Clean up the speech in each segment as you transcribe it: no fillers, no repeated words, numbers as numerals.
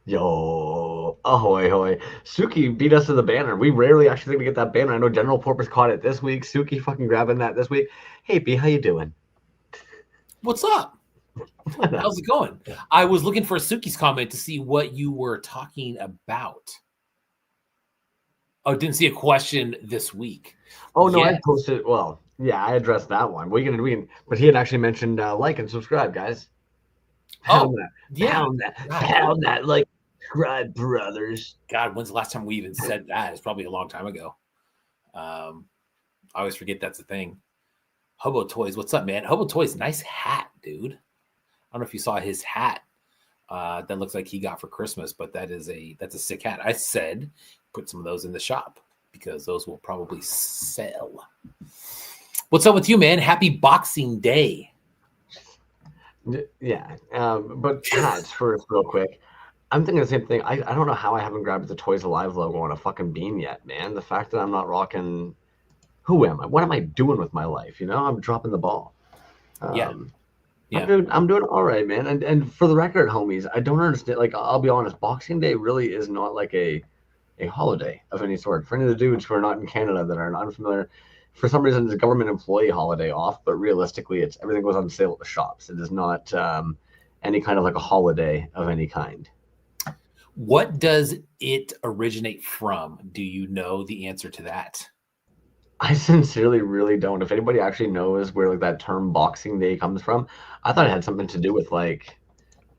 Yo, ahoy, hoy. Suki beat us to the banner. We rarely actually think we get that banner. I know General Porpoise caught it this week. Suki fucking grabbing that this week. Hey, B, how you doing? What's up? How's it going? I was looking for Suki's comment to see what you were talking about. Oh, didn't see a question this week. Oh, no, I posted. Well, yeah, I addressed that one. But he had actually mentioned like and subscribe, guys. Pound that, like, subscribe, brothers. God, when's the last time we even said that? It's probably a long time ago. I always forget that's a thing. Hobo Toys, what's up, man? Hobo Toys, nice hat, dude. I don't know if you saw his hat. That looks like he got for Christmas, but that's a sick hat. I said put some of those in the shop because those will probably sell. What's up with you, man? Happy Boxing Day. Yeah, but hats first, real quick. I'm thinking the same thing. I don't know how I haven't grabbed the Toys Alive logo on a fucking bean yet, man. The fact that I'm not rocking. Who am I? What am I doing with my life? You know, I'm dropping the ball. Yeah. I'm doing all right, man. And for the record, homies, I don't understand. Like, I'll be honest, Boxing Day really is not like a holiday of any sort. For any of the dudes who are not in Canada that are unfamiliar, for some reason it's a government employee holiday off, but realistically, it's everything goes on sale at the shops. It is not any kind of like a holiday of any kind. What does it originate from? Do you know the answer to that? I sincerely really don't. If anybody actually knows where like that term Boxing Day comes from, I thought it had something to do with like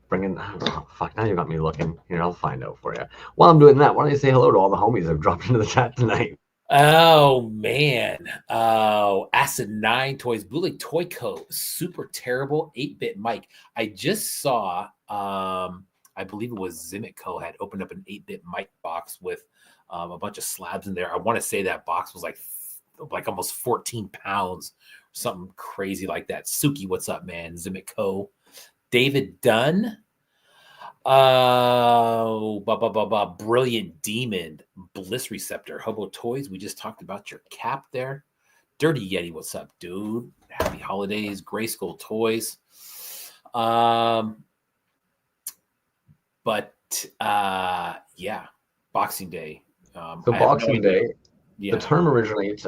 bringing. Oh, fuck! Now you got me looking. Here, I'll find out for you. While I'm doing that, why don't you say hello to all the homies that have dropped into the chat tonight? Oh man! Oh, Acid 9 Toys, Blue Lake Toy Co. Super terrible 8-bit Mike. I just saw. I believe it was Zimico had opened up an 8-bit mic box with a bunch of slabs in there. I want to say that box was like almost 14 pounds, something crazy like that. Suki, what's up, man? Zimico. David Dunn. Brilliant Demon. Bliss Receptor. Hobo Toys. We just talked about your cap there. Dirty Yeti, what's up, dude? Happy holidays. Grayskull Toys. Boxing Day. So Boxing Day, the term originates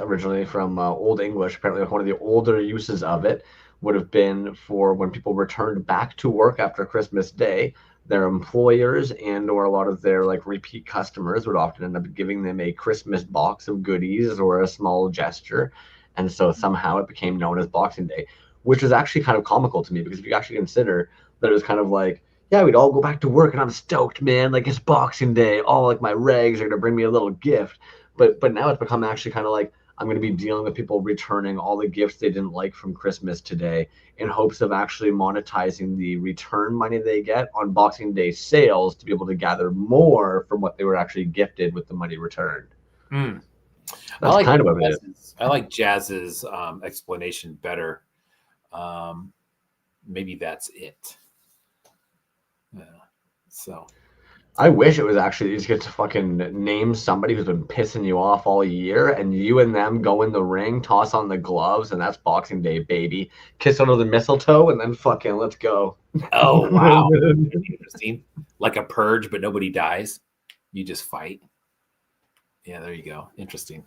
from Old English. Apparently, one of the older uses of it would have been for when people returned back to work after Christmas Day. Their employers and or a lot of their like repeat customers would often end up giving them a Christmas box of goodies or a small gesture. And so somehow it became known as Boxing Day, which is actually kind of comical to me because if you actually consider that it was kind of like, yeah, we'd all go back to work and I'm stoked, man. Like it's Boxing Day. All like my rags are gonna bring me a little gift. But now it's become actually kind of like I'm going to be dealing with people returning all the gifts they didn't like from Christmas today in hopes of actually monetizing the return money they get on Boxing Day sales to be able to gather more from what they were actually gifted with the money returned. That's kind of what it is. I like Jazz's explanation better. Maybe that's it. So I wish it was actually you just get to fucking name somebody who's been pissing you off all year and you and them go in the ring, toss on the gloves, and that's Boxing Day, baby. Kiss under the mistletoe and then fucking let's go. Oh, wow. Interesting. Like a purge, but nobody dies. You just fight. Yeah, there you go. Interesting.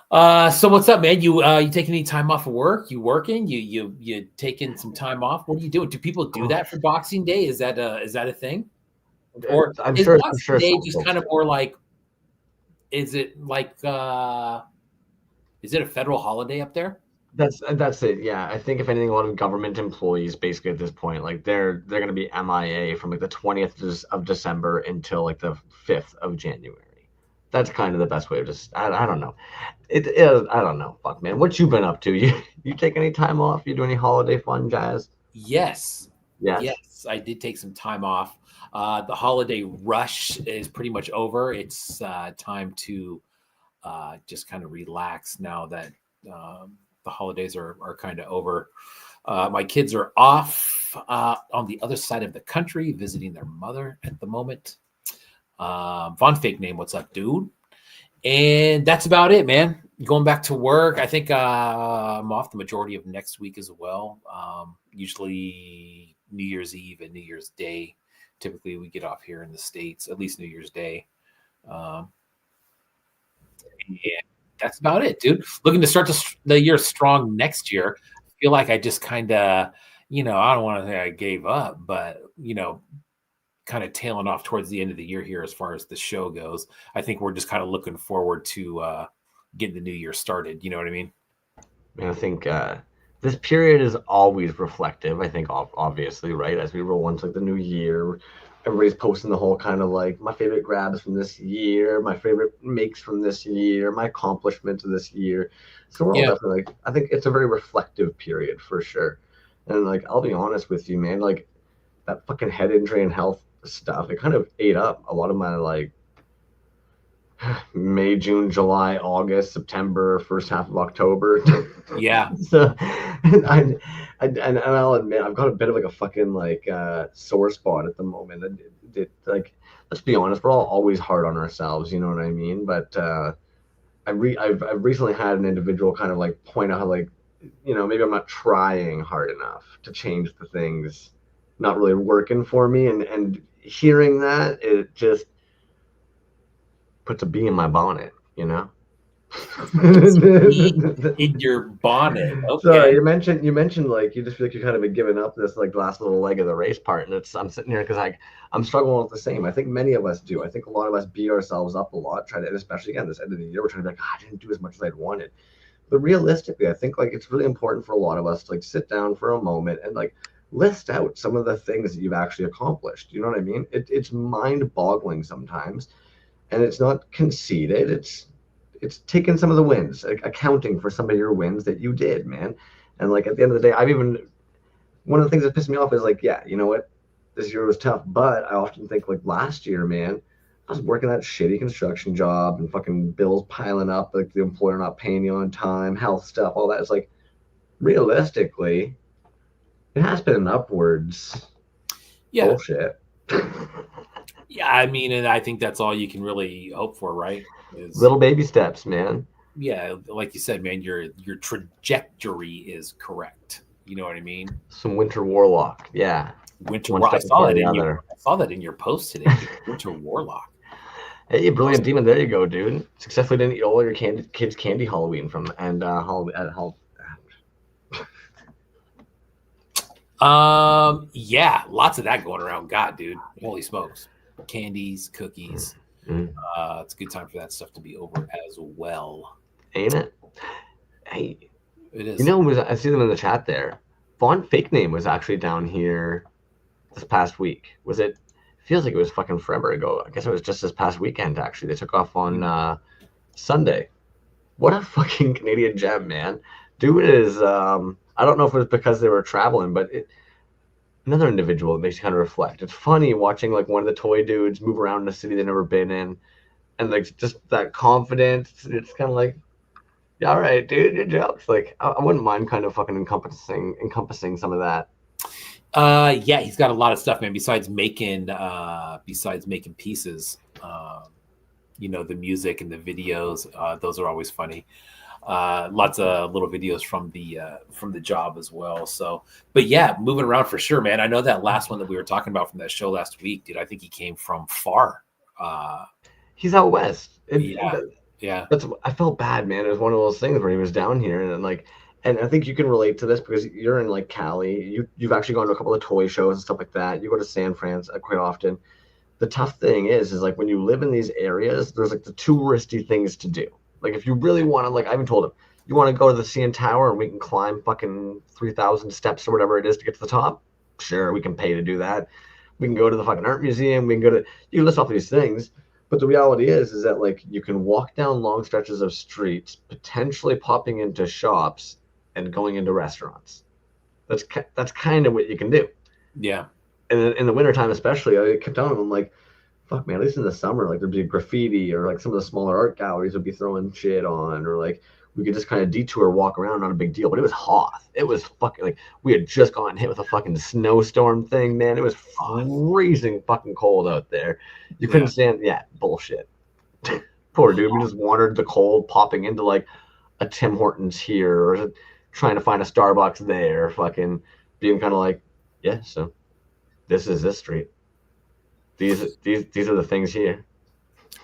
So what's up, man? You taking any time off of work? You working? You taking some time off? What are you doing? Do people do that for Boxing Day? Is that a thing? Or I'm is sure, Boxing Day just kind of more like? Is it like? Is it a federal holiday up there? That's it. Yeah, I think if anything, a lot of government employees basically at this point, like they're going to be MIA from like the 20th of December until like the 5th of January. That's kind of the best way of just I don't know. It is I don't know. Fuck man, what you been up to? You take any time off? You do any holiday fun jazz? Yes. Yes. Yes, I did take some time off. The holiday rush is pretty much over. It's time to just kind of relax now that the holidays are kind of over. My kids are off on the other side of the country visiting their mother at the moment. Von Fake Name, what's up, dude? And that's about it, man. Going back to work. I think I'm off the majority of next week as well. Usually New Year's Eve and New Year's Day. Typically, we get off here in the States, at least New Year's Day. Um, and that's about it, dude. Looking to start the year strong next year. I feel like I just kind of, I don't want to say I gave up, but, kind of tailing off towards the end of the year here as far as the show goes. I think we're just kind of looking forward to getting the new year started. You know what I mean? And I think this period is always reflective. I think obviously, right? As we roll into like the new year, everybody's posting the whole kind of like my favorite grabs from this year, my favorite makes from this year, my accomplishments of this year. So we're all Yeah. definitely like I think it's a very reflective period for sure. And like I'll be honest with you, man, like that fucking head injury and health stuff, it kind of ate up a lot of my like May, June, July, August, September, first half of October. Yeah. So, and I'll admit I've got a bit of like a fucking like sore spot at the moment. Like, let's be honest, we're all always hard on ourselves, you know what I mean? But I've recently had an individual kind of like point out how like maybe I'm not trying hard enough to change the things not really working for me, and hearing that it just puts a bee in my bonnet, you know. It's a bee in your bonnet. So Okay. you mentioned like you just feel like you're kind of giving up this like last little leg of the race part, and I'm sitting here because I'm struggling with the same. I think many of us do. I think a lot of us beat ourselves up a lot, trying to, especially again this end of the year, we're trying to be like, I didn't do as much as I'd wanted. But realistically, I think like it's really important for a lot of us to like sit down for a moment and like list out some of the things that you've actually accomplished. You know what I mean? It's mind-boggling sometimes, and it's not conceited. It's taking some of the wins, like accounting for some of your wins that you did, man. And like at the end of the day, I've even one of the things that pissed me off is like, yeah, you know what, this year was tough, but I often think like last year, man, I was working that shitty construction job and fucking bills piling up, like the employer not paying you on time, health stuff, all that. It's like realistically, it has been an upwards Yeah. bullshit. Yeah. I mean, and I think that's all you can really hope for, right? Is Little baby steps, man. yeah, like you said, man, your trajectory is correct. You know what I mean? Some winter warlock, yeah. Winter One War. I step saw before that the in your other. I saw that in your post today. Winter Warlock. Hey, brilliant demon! There you go, dude. Successfully didn't eat all your kids' candy Halloween from and Yeah, lots of that going around. God, dude, holy smokes, candies, cookies. mm, It's a good time for that stuff to be over as well. ain't it? Hey, It is. I see them in the chat there. Vaughn Fake Name was actually down here this past week. Was it? Feels like it was fucking forever ago. I guess it was just this past weekend. Actually, they took off on Sunday. What a fucking Canadian gem, man! Dude is. I don't know if it was because they were traveling, but another individual that makes you kind of reflect. It's funny watching like one of the toy dudes move around in a city they've never been in, and like just that confidence. It's kind of like, yeah, all right, dude, your jokes. Like, I wouldn't mind kind of fucking encompassing some of that. Yeah, he's got a lot of stuff, man. Besides making pieces, the music and the videos, those are always funny. Lots of little videos from the job as well. So, but yeah, moving around for sure, man. I know that last one that we were talking about from that show last week, dude. I think he came from far. He's out west. Yeah, yeah, That's I felt bad, man. It was one of those things where he was down here, and like, and I think you can relate to this because you're in like Cali. You've actually gone to a couple of toy shows and stuff like that. You go to San Fran quite often. The tough thing is like when you live in these areas, there's like the touristy things to do. Like if you really want to, like I even told him, You want to go to the CN Tower and we can climb fucking 3,000 steps or whatever it is to get to the top? Sure, we can pay to do that. We can go to the fucking art museum. We can go to, you can list off these things. But the reality is that like you can walk down long stretches of streets, potentially popping into shops and going into restaurants. That's kind of what you can do. Yeah. And in the wintertime, especially, I kept telling them, like, fuck, man, at least in the summer, like, there'd be graffiti or, like, some of the smaller art galleries would be throwing shit on, or, like, we could just kind of detour, walk around, not a big deal. But it was hot. It was fucking, like, we had just gotten hit with a fucking snowstorm thing, man. It was freezing fucking cold out there. You couldn't stand, bullshit. Poor dude. We just wandered the cold, popping into, like, a Tim Hortons here, or trying to find a Starbucks there, fucking being kind of like, yeah, so this is this street. These are the things here.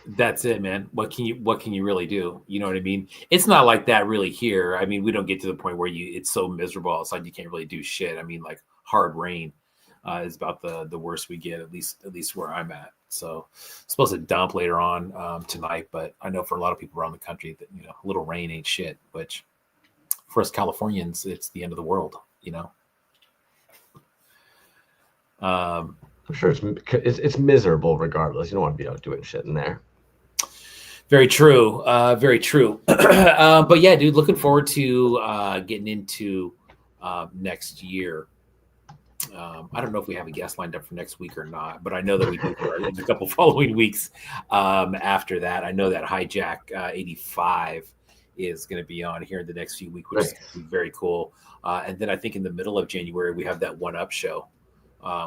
That's it, man. What can you really do? You know what I mean? It's not like that really here. I mean, we don't get to the point where it's so miserable outside you can't really do shit. I mean, like hard rain is about the worst we get, at least where I'm at. So it's supposed to dump later on tonight, but I know for a lot of people around the country that a little rain ain't shit. Which for us Californians, it's the end of the world. I'm sure it's miserable regardless. You don't want to be out doing shit in there. Very true. Very true. But yeah, dude, looking forward to getting into next year. I don't know if we have a guest lined up for next week or not, but I know that we do for a couple following weeks after that. I know that Hijack 85 is going to be on here in the next few weeks, which is very cool. And then I think in the middle of January, we have that One Up show.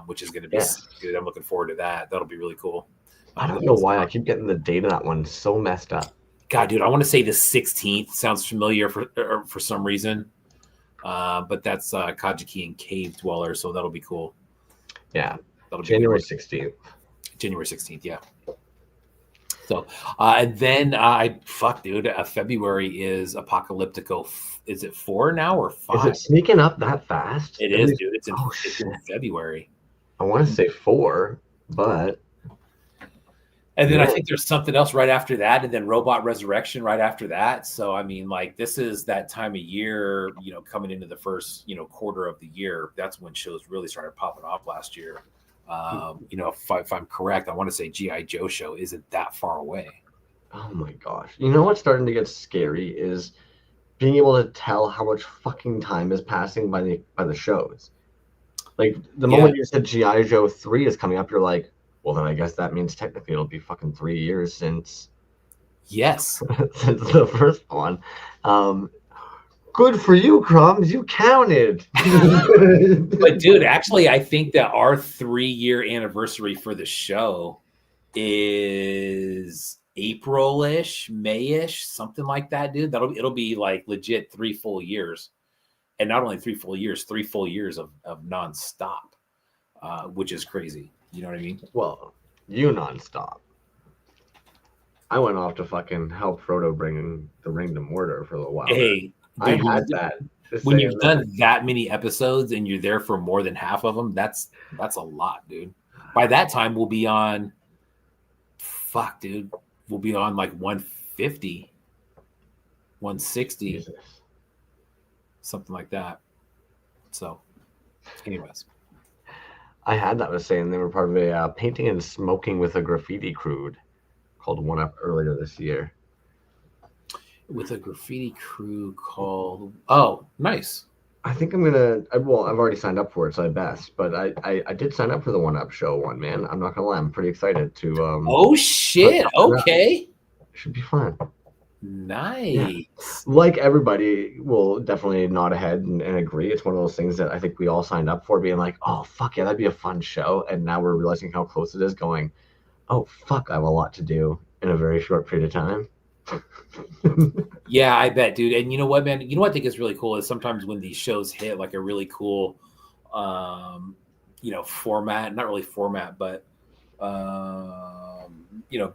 Which is going to be good. I'm looking forward to that. That'll be really cool. I don't know why I keep getting the date of that one so messed up. God, dude, I want to say the 16th. Sounds familiar for some reason. But that's Kajiki and Cave Dweller, so that'll be cool. Yeah, that'll be January 16th. January 16th, yeah. So, and then dude, February is Apocalyptico. Is it 4 now or 5? Is it sneaking up that fast? It is, dude. It's in February. I want to say 4, but. And then I think there's something else right after that, and then Robot Resurrection right after that. So, I mean, like, this is that time of year, coming into the first, quarter of the year. That's when shows really started popping off last year. If I'm correct, I want to say G.I. Joe show isn't that far away. Oh my gosh. You know what's starting to get scary is being able to tell how much fucking time is passing by the shows. Like the moment you said G.I. Joe 3 is coming up, you're like, well, then I guess that means technically it'll be fucking 3 years since since the first one. Good for you, Crumbs. You counted. But dude, actually, I think that our 3-year anniversary for the show is April-ish, May-ish, something like that, dude. It'll be like legit 3 full years. And not only 3 full years, 3 full years of nonstop, which is crazy. You know what I mean? Well, you nonstop. I went off to fucking help Frodo bring the ring to Mordor for a little while. Hey, I had that. When you've done that many episodes and you're there for more than half of them, that's a lot, dude. By that time, we'll be on. Fuck, dude. We'll be on like 150, 160, Jesus. Something like that. So, anyways. I had that was saying they were part of a painting and smoking with a graffiti crew called One Up earlier this year. With a graffiti crew called nice. I think I'm gonna. I've already signed up for it, so I best. But I did sign up for the One Up show one, man. I'm not gonna lie, I'm pretty excited to. Oh shit! Okay. Should be fun. Nice. Yeah. Like everybody will definitely nod ahead and agree. It's one of those things that I think we all signed up for, being like, oh fuck yeah, that'd be a fun show. And now we're realizing how close it is. Going, oh fuck, I have a lot to do in a very short period of time. Yeah, I bet, dude. And you know what, man? You know what I think is really cool is sometimes when these shows hit like a really cool, format, not really format, but,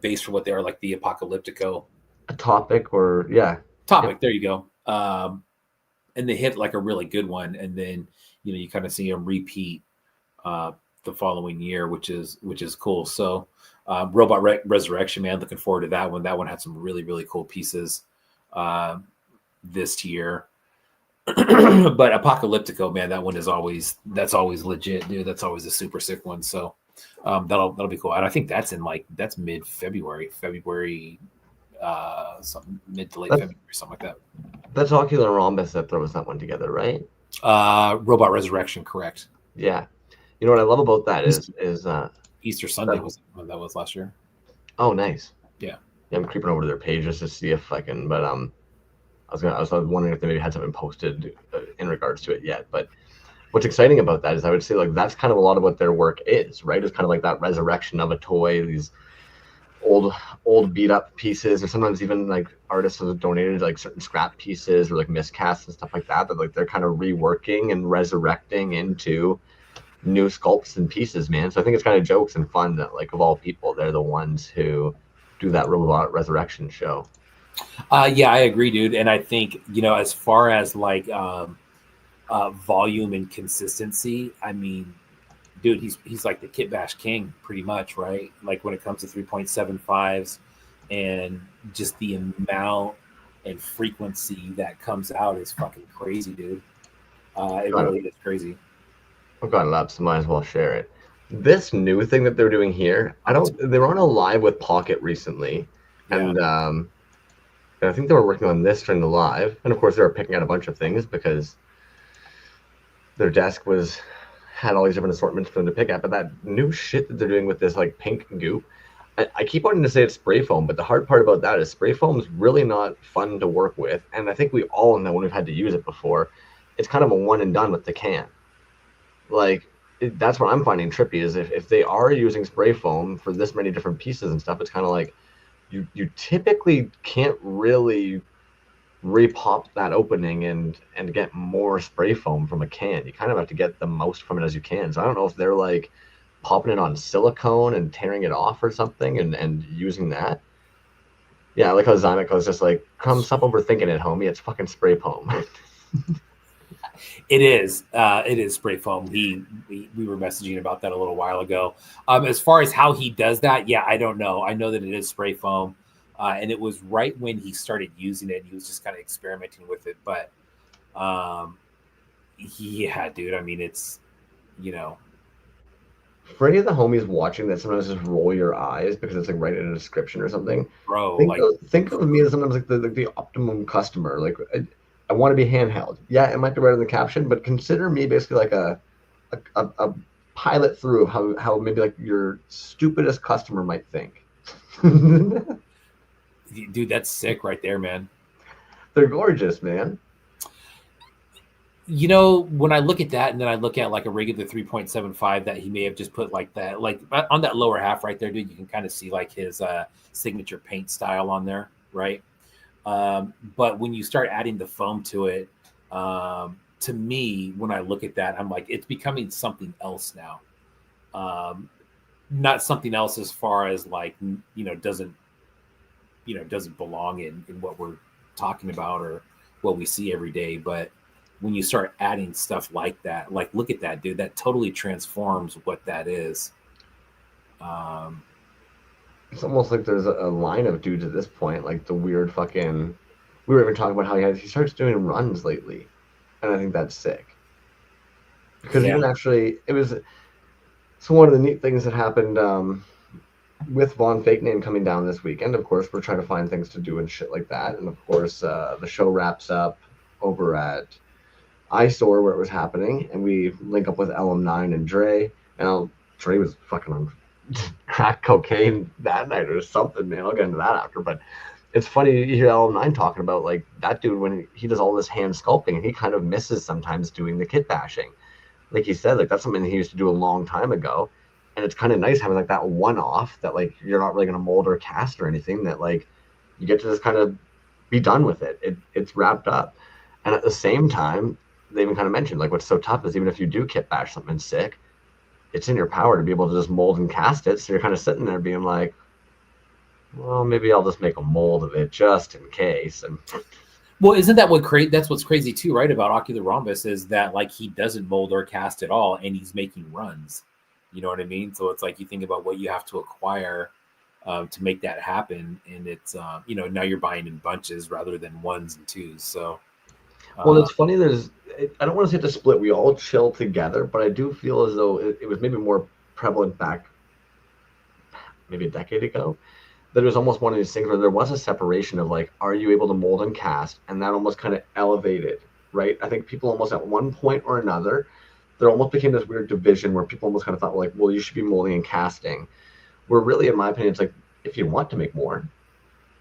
based for what they are, like the Apocalyptico. A topic or, Topic, there you go. And they hit like a really good one. And then, you kind of see them repeat the following year, which is cool. So, Robot Resurrection, man, looking forward to that one. That one had some really, really cool pieces. this year. But Apocalyptico, man, that's always legit, dude. That's always a super sick one. So that'll be cool. And I think that's that's mid-February, something mid to late February, something like that. That's Ocular Rhombus that throws that one together, right? Robot Resurrection, correct. Yeah. You know what I love about that is Easter Sunday was last year. Oh, nice. Yeah. I'm creeping over to their page just to see if I can, but I was wondering if they maybe had something posted in regards to it yet. But what's exciting about that is I would say like that's kind of a lot of what their work is, right? It's kind of like that resurrection of a toy, these old beat up pieces, or sometimes even like artists have donated like certain scrap pieces or like miscasts and stuff like that like they're kind of reworking and resurrecting into new sculpts and pieces, man. So I think it's kind of jokes and fun that like of all people, they're the ones who do that robot resurrection show. Yeah, I agree, dude. And I think, as far as like volume and consistency, I mean, dude, he's like the Kit Bash king pretty much, right? Like when it comes to 3.75s and just the amount and frequency that comes out is fucking crazy, dude. It really is crazy. I've got it up, so might as well share it. This new thing that they're doing here, they were on a live with Pocket recently, and I think they were working on this during the live, and of course they were picking out a bunch of things because their desk had all these different assortments for them to pick at. But that new shit that they're doing with this like pink goop, I keep wanting to say it's spray foam, but the hard part about that is spray foam is really not fun to work with, and I think we all know when we've had to use it before, it's kind of a one and done with the can. Like that's what I'm finding trippy is if they are using spray foam for this many different pieces and stuff, it's kind of like you typically can't really repop that opening and get more spray foam from a can. You kind of have to get the most from it as you can. So I don't know if they're like popping it on silicone and tearing it off or something and using that. Yeah, I like how Zymic was just like, come stop overthinking it, homie. It's fucking spray foam. It is spray foam. We were messaging about that a little while ago. As far as how he does that, yeah, I don't know. I know that it is spray foam, and it was right when he started using it. He was just kind of experimenting with it, but yeah, dude. I mean, it's For any of the homies watching that, sometimes just roll your eyes because it's like right in a description or something. Bro, think of me as sometimes like the optimum customer. Like I want to be handheld. Yeah, it might be right in the caption, but consider me basically like a pilot through how maybe like your stupidest customer might think. Dude, that's sick right there, man. They're gorgeous, man. When I look at that and then I look at like a regular 3.75 that he may have just put like that, like on that lower half right there, dude, you can kind of see like his signature paint style on there, right? But when you start adding the foam to it, to me, when I look at that, I'm like, it's becoming something else now. Not something else as far as like, doesn't belong in what we're talking about or what we see every day. But when you start adding stuff like that, like, look at that, dude, that totally transforms what that is. It's almost like there's a line of dudes at this point, like the weird fucking. We were even talking about how he starts doing runs lately, and I think that's sick. Because even actually, it was. So one of the neat things that happened with Von Fake Name coming down this weekend. Of course, we're trying to find things to do and shit like that, and of course, the show wraps up over at Eyesore where it was happening, and we link up with LM9 and Dre. And Dre was fucking on crack cocaine that night or something, man. I'll get into that after. But it's funny you hear LM9 talking about like that dude when he does all this hand sculpting, and he kind of misses sometimes doing the kit bashing. Like he said, like that's something he used to do a long time ago. And it's kind of nice having like that one-off that like you're not really gonna mold or cast or anything, that like you get to just kind of be done with it. It's wrapped up. And at the same time, they even kind of mentioned like what's so tough is even if you do kit bash something sick, it's in your power to be able to just mold and cast it. So you're kind of sitting there being like, well, maybe I'll just make a mold of it just in case. And well, isn't that that's what's crazy too, right? About Ocular Rhombus is that like he doesn't mold or cast at all, and he's making runs. You know what I mean? So it's like you think about what you have to acquire to make that happen. And it's now you're buying in bunches rather than ones and twos. So well, it's funny. I don't want to say it's a split. We all chill together, but I do feel as though it was maybe more prevalent back maybe a decade ago. That it was almost one of these things where there was a separation of like, are you able to mold and cast, and that almost kind of elevated, right? I think people almost at one point or another, there almost became this weird division where people almost kind of thought like, well, you should be molding and casting. Where really, in my opinion, it's like if you want to make more,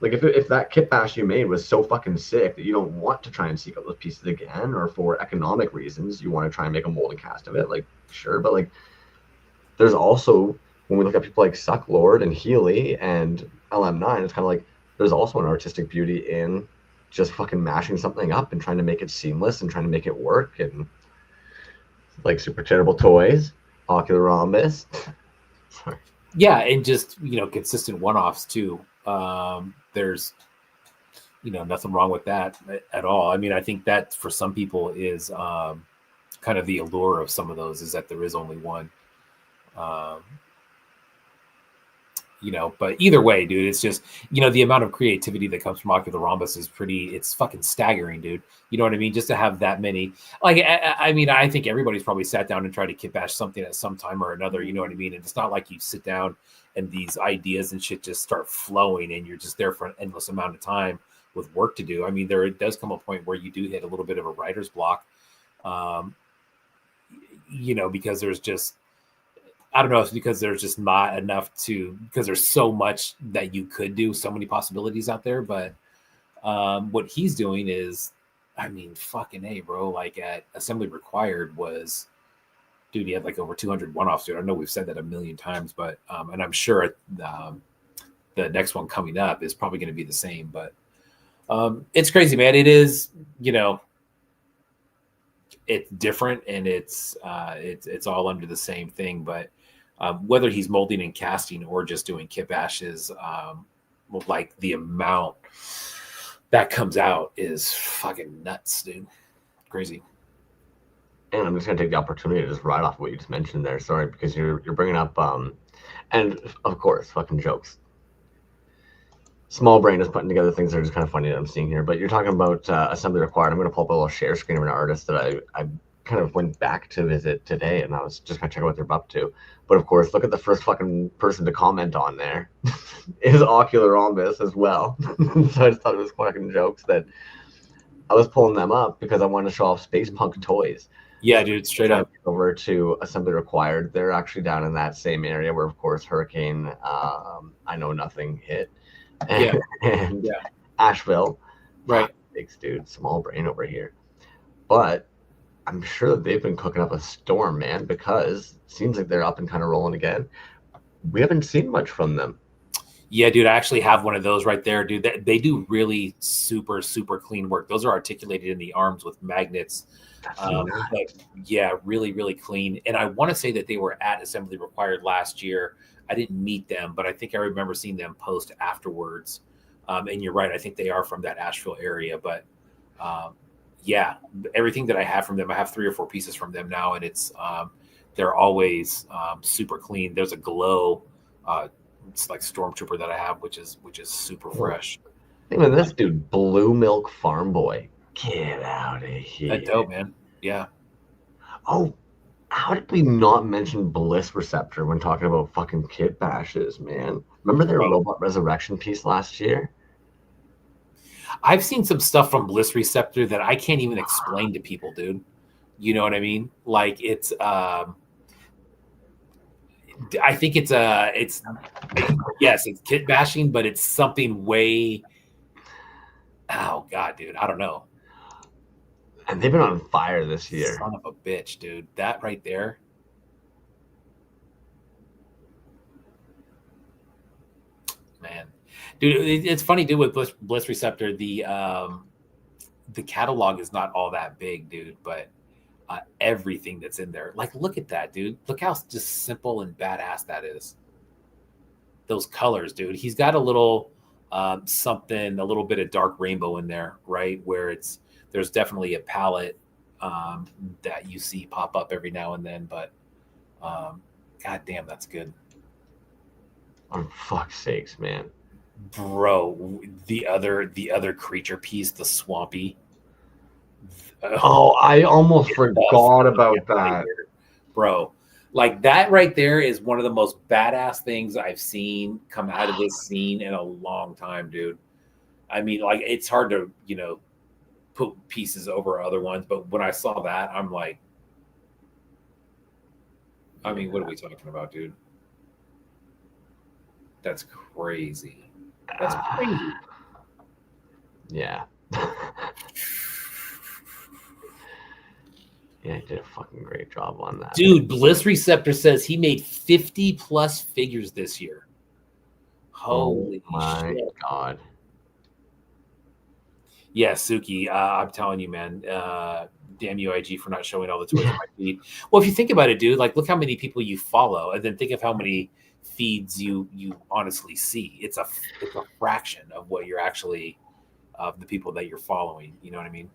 like if that kit bash you made was so fucking sick that you don't want to try and seek out those pieces again, or for economic reasons you want to try and make a mold and cast of it, like sure, but like there's also when we look at people like Sucklord and Healy and LM9, it's kind of like there's also an artistic beauty in just fucking mashing something up and trying to make it seamless and trying to make it work. And like Super Terrible Toys, Ocular Rhombus. Sorry. Yeah, and just consistent one-offs too. There's nothing wrong with that at all. I mean, I think that for some people is kind of the allure of some of those is that there is only one. But either way, dude, it's just, the amount of creativity that comes from Ocular Rhombus is it's fucking staggering, dude. You know what I mean? Just to have that many, like, I mean, I think everybody's probably sat down and tried to kit bash something at some time or another, you know what I mean? And it's not like you sit down and these ideas and shit just start flowing and you're just there for an endless amount of time with work to do. I mean, there does come a point where you do hit a little bit of a writer's block, because there's just, I don't know if it's because there's just not enough because there's so much that you could do, so many possibilities out there. But what he's doing is, I mean, fucking A, bro. Like at Assembly Required dude, he had like over 200 one-offs, dude. I know we've said that a million times, but, and I'm sure the next one coming up is probably going to be the same. But it's crazy, man. It is, it's different and it's all under the same thing. But whether he's molding and casting or just doing kit bashes, like the amount that comes out is fucking nuts, dude. Crazy. And I'm just gonna take the opportunity to just ride off what you just mentioned there. Sorry, because you're bringing up and of course, fucking jokes. Small brain is putting together things that are just kind of funny that I'm seeing here. But you're talking about Assembly Required. I'm going to pull up a little share screen of an artist that I kind of went back to visit today, and I was just going to check out what they're up to. But of course, look at the first fucking person to comment on there is Ocular Rhombus as well. So I just thought it was fucking jokes that I was pulling them up because I wanted to show off Space Punk Toys. Yeah, dude, straight up. Over to Assembly Required. They're actually down in that same area where, of course, Hurricane I Know Nothing hit. And Asheville. Right. Thanks, dude. Small brain over here. But I'm sure that they've been cooking up a storm, man, because it seems like they're up and kind of rolling again. We haven't seen much from them. Yeah, dude, I actually have one of those right there, dude. They do really super, super clean work. Those are articulated in the arms with magnets. But yeah, really, really clean. And I want to say that they were at Assembly Required last year. I didn't meet them, but I think I remember seeing them post afterwards. And you're right. I think they are from that Asheville area. But yeah, everything that I have from them, I have 3 or 4 pieces from them now. And they're always super clean. There's a glow. It's like Stormtrooper that I have, which is super fresh. Even this dude, Blue Milk Farm Boy. Get out of here. That's dope, man. Yeah. Oh, how did we not mention Bliss Receptor when talking about fucking kit bashes, man? Remember their Robot Resurrection piece last year? I've seen some stuff from Bliss Receptor that I can't even explain to people, dude. You know what I mean? Like it's I think it's yes, it's kit bashing, but it's something way, oh god, dude, I don't know. And they've been on fire this year. Son of a bitch, dude. That right there. Man. Dude, it's funny, dude, with Bliss Receptor, the catalog is not all that big, dude, but everything that's in there. Like, look at that, dude. Look how just simple and badass that is. Those colors, dude. He's got a little something, a little bit of dark rainbow in there, right? Where there's definitely a palette that you see pop up every now and then, but god damn, that's good. For fuck's sakes, man. Bro, the other creature piece, the swampy. Oh, I almost forgot about that. Bro. Like that right there is one of the most badass things I've seen come out of this scene in a long time, dude. I mean, like it's hard to, put pieces over other ones, but when I saw that, I'm like, I mean, what are we talking about, dude? That's crazy. That's crazy. Yeah. Yeah, he did a fucking great job on that. Dude, Bliss Receptor says he made 50 plus figures this year. Holy my shit. God. Yeah, Suki, I'm telling you, man. Damn you, IG, for not showing all the toys on my feed. Well, if you think about it, dude, like look how many people you follow, and then think of how many feeds you honestly see. It's a fraction of what you're actually of the people that you're following. You know what I mean?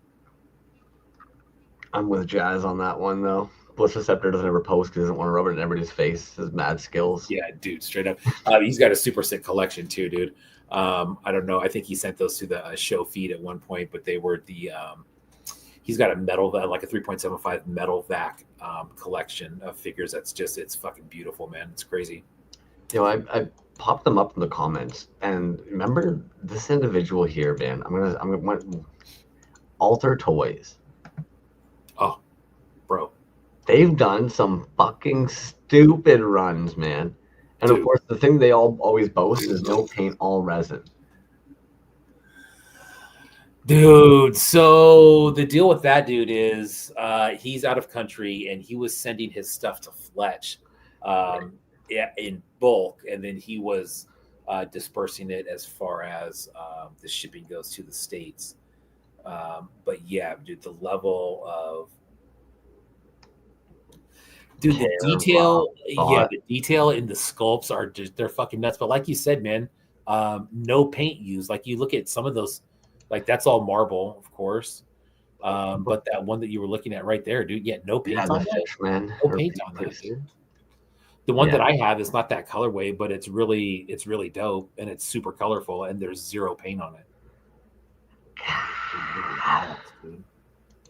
I'm with Jazz on that one though. Bliss Receptor doesn't ever post because he doesn't want to rub it in everybody's face. His mad skills. Yeah, dude, straight up. He's got a super sick collection too, dude. I don't know. I think he sent those to the show feed at one point, but they were the. He's got a metal, like a 3.75 metal vac collection of figures. It's fucking beautiful, man. It's crazy. I popped them up in the comments, and remember this individual here, man. I'm gonna Alter Toys. Oh, bro, they've done some fucking stupid runs, man. And dude, of course, the thing they all always boast is no paint, all resin. Dude, so the deal with that dude is he's out of country and he was sending his stuff to Fletch in bulk, and then he was dispersing it as far as the shipping goes to the States. But yeah, dude, the level of the detail, the detail in the sculpts are just, they're fucking nuts. But like you said, man, no paint used. Like you look at some of those, like that's all marble, of course. But that one that you were looking at right there, dude, no paint on that. Man. No paint on that, dude. The one that I have is not that colorway, but it's really dope and it's super colorful and there's zero paint on it. Dude.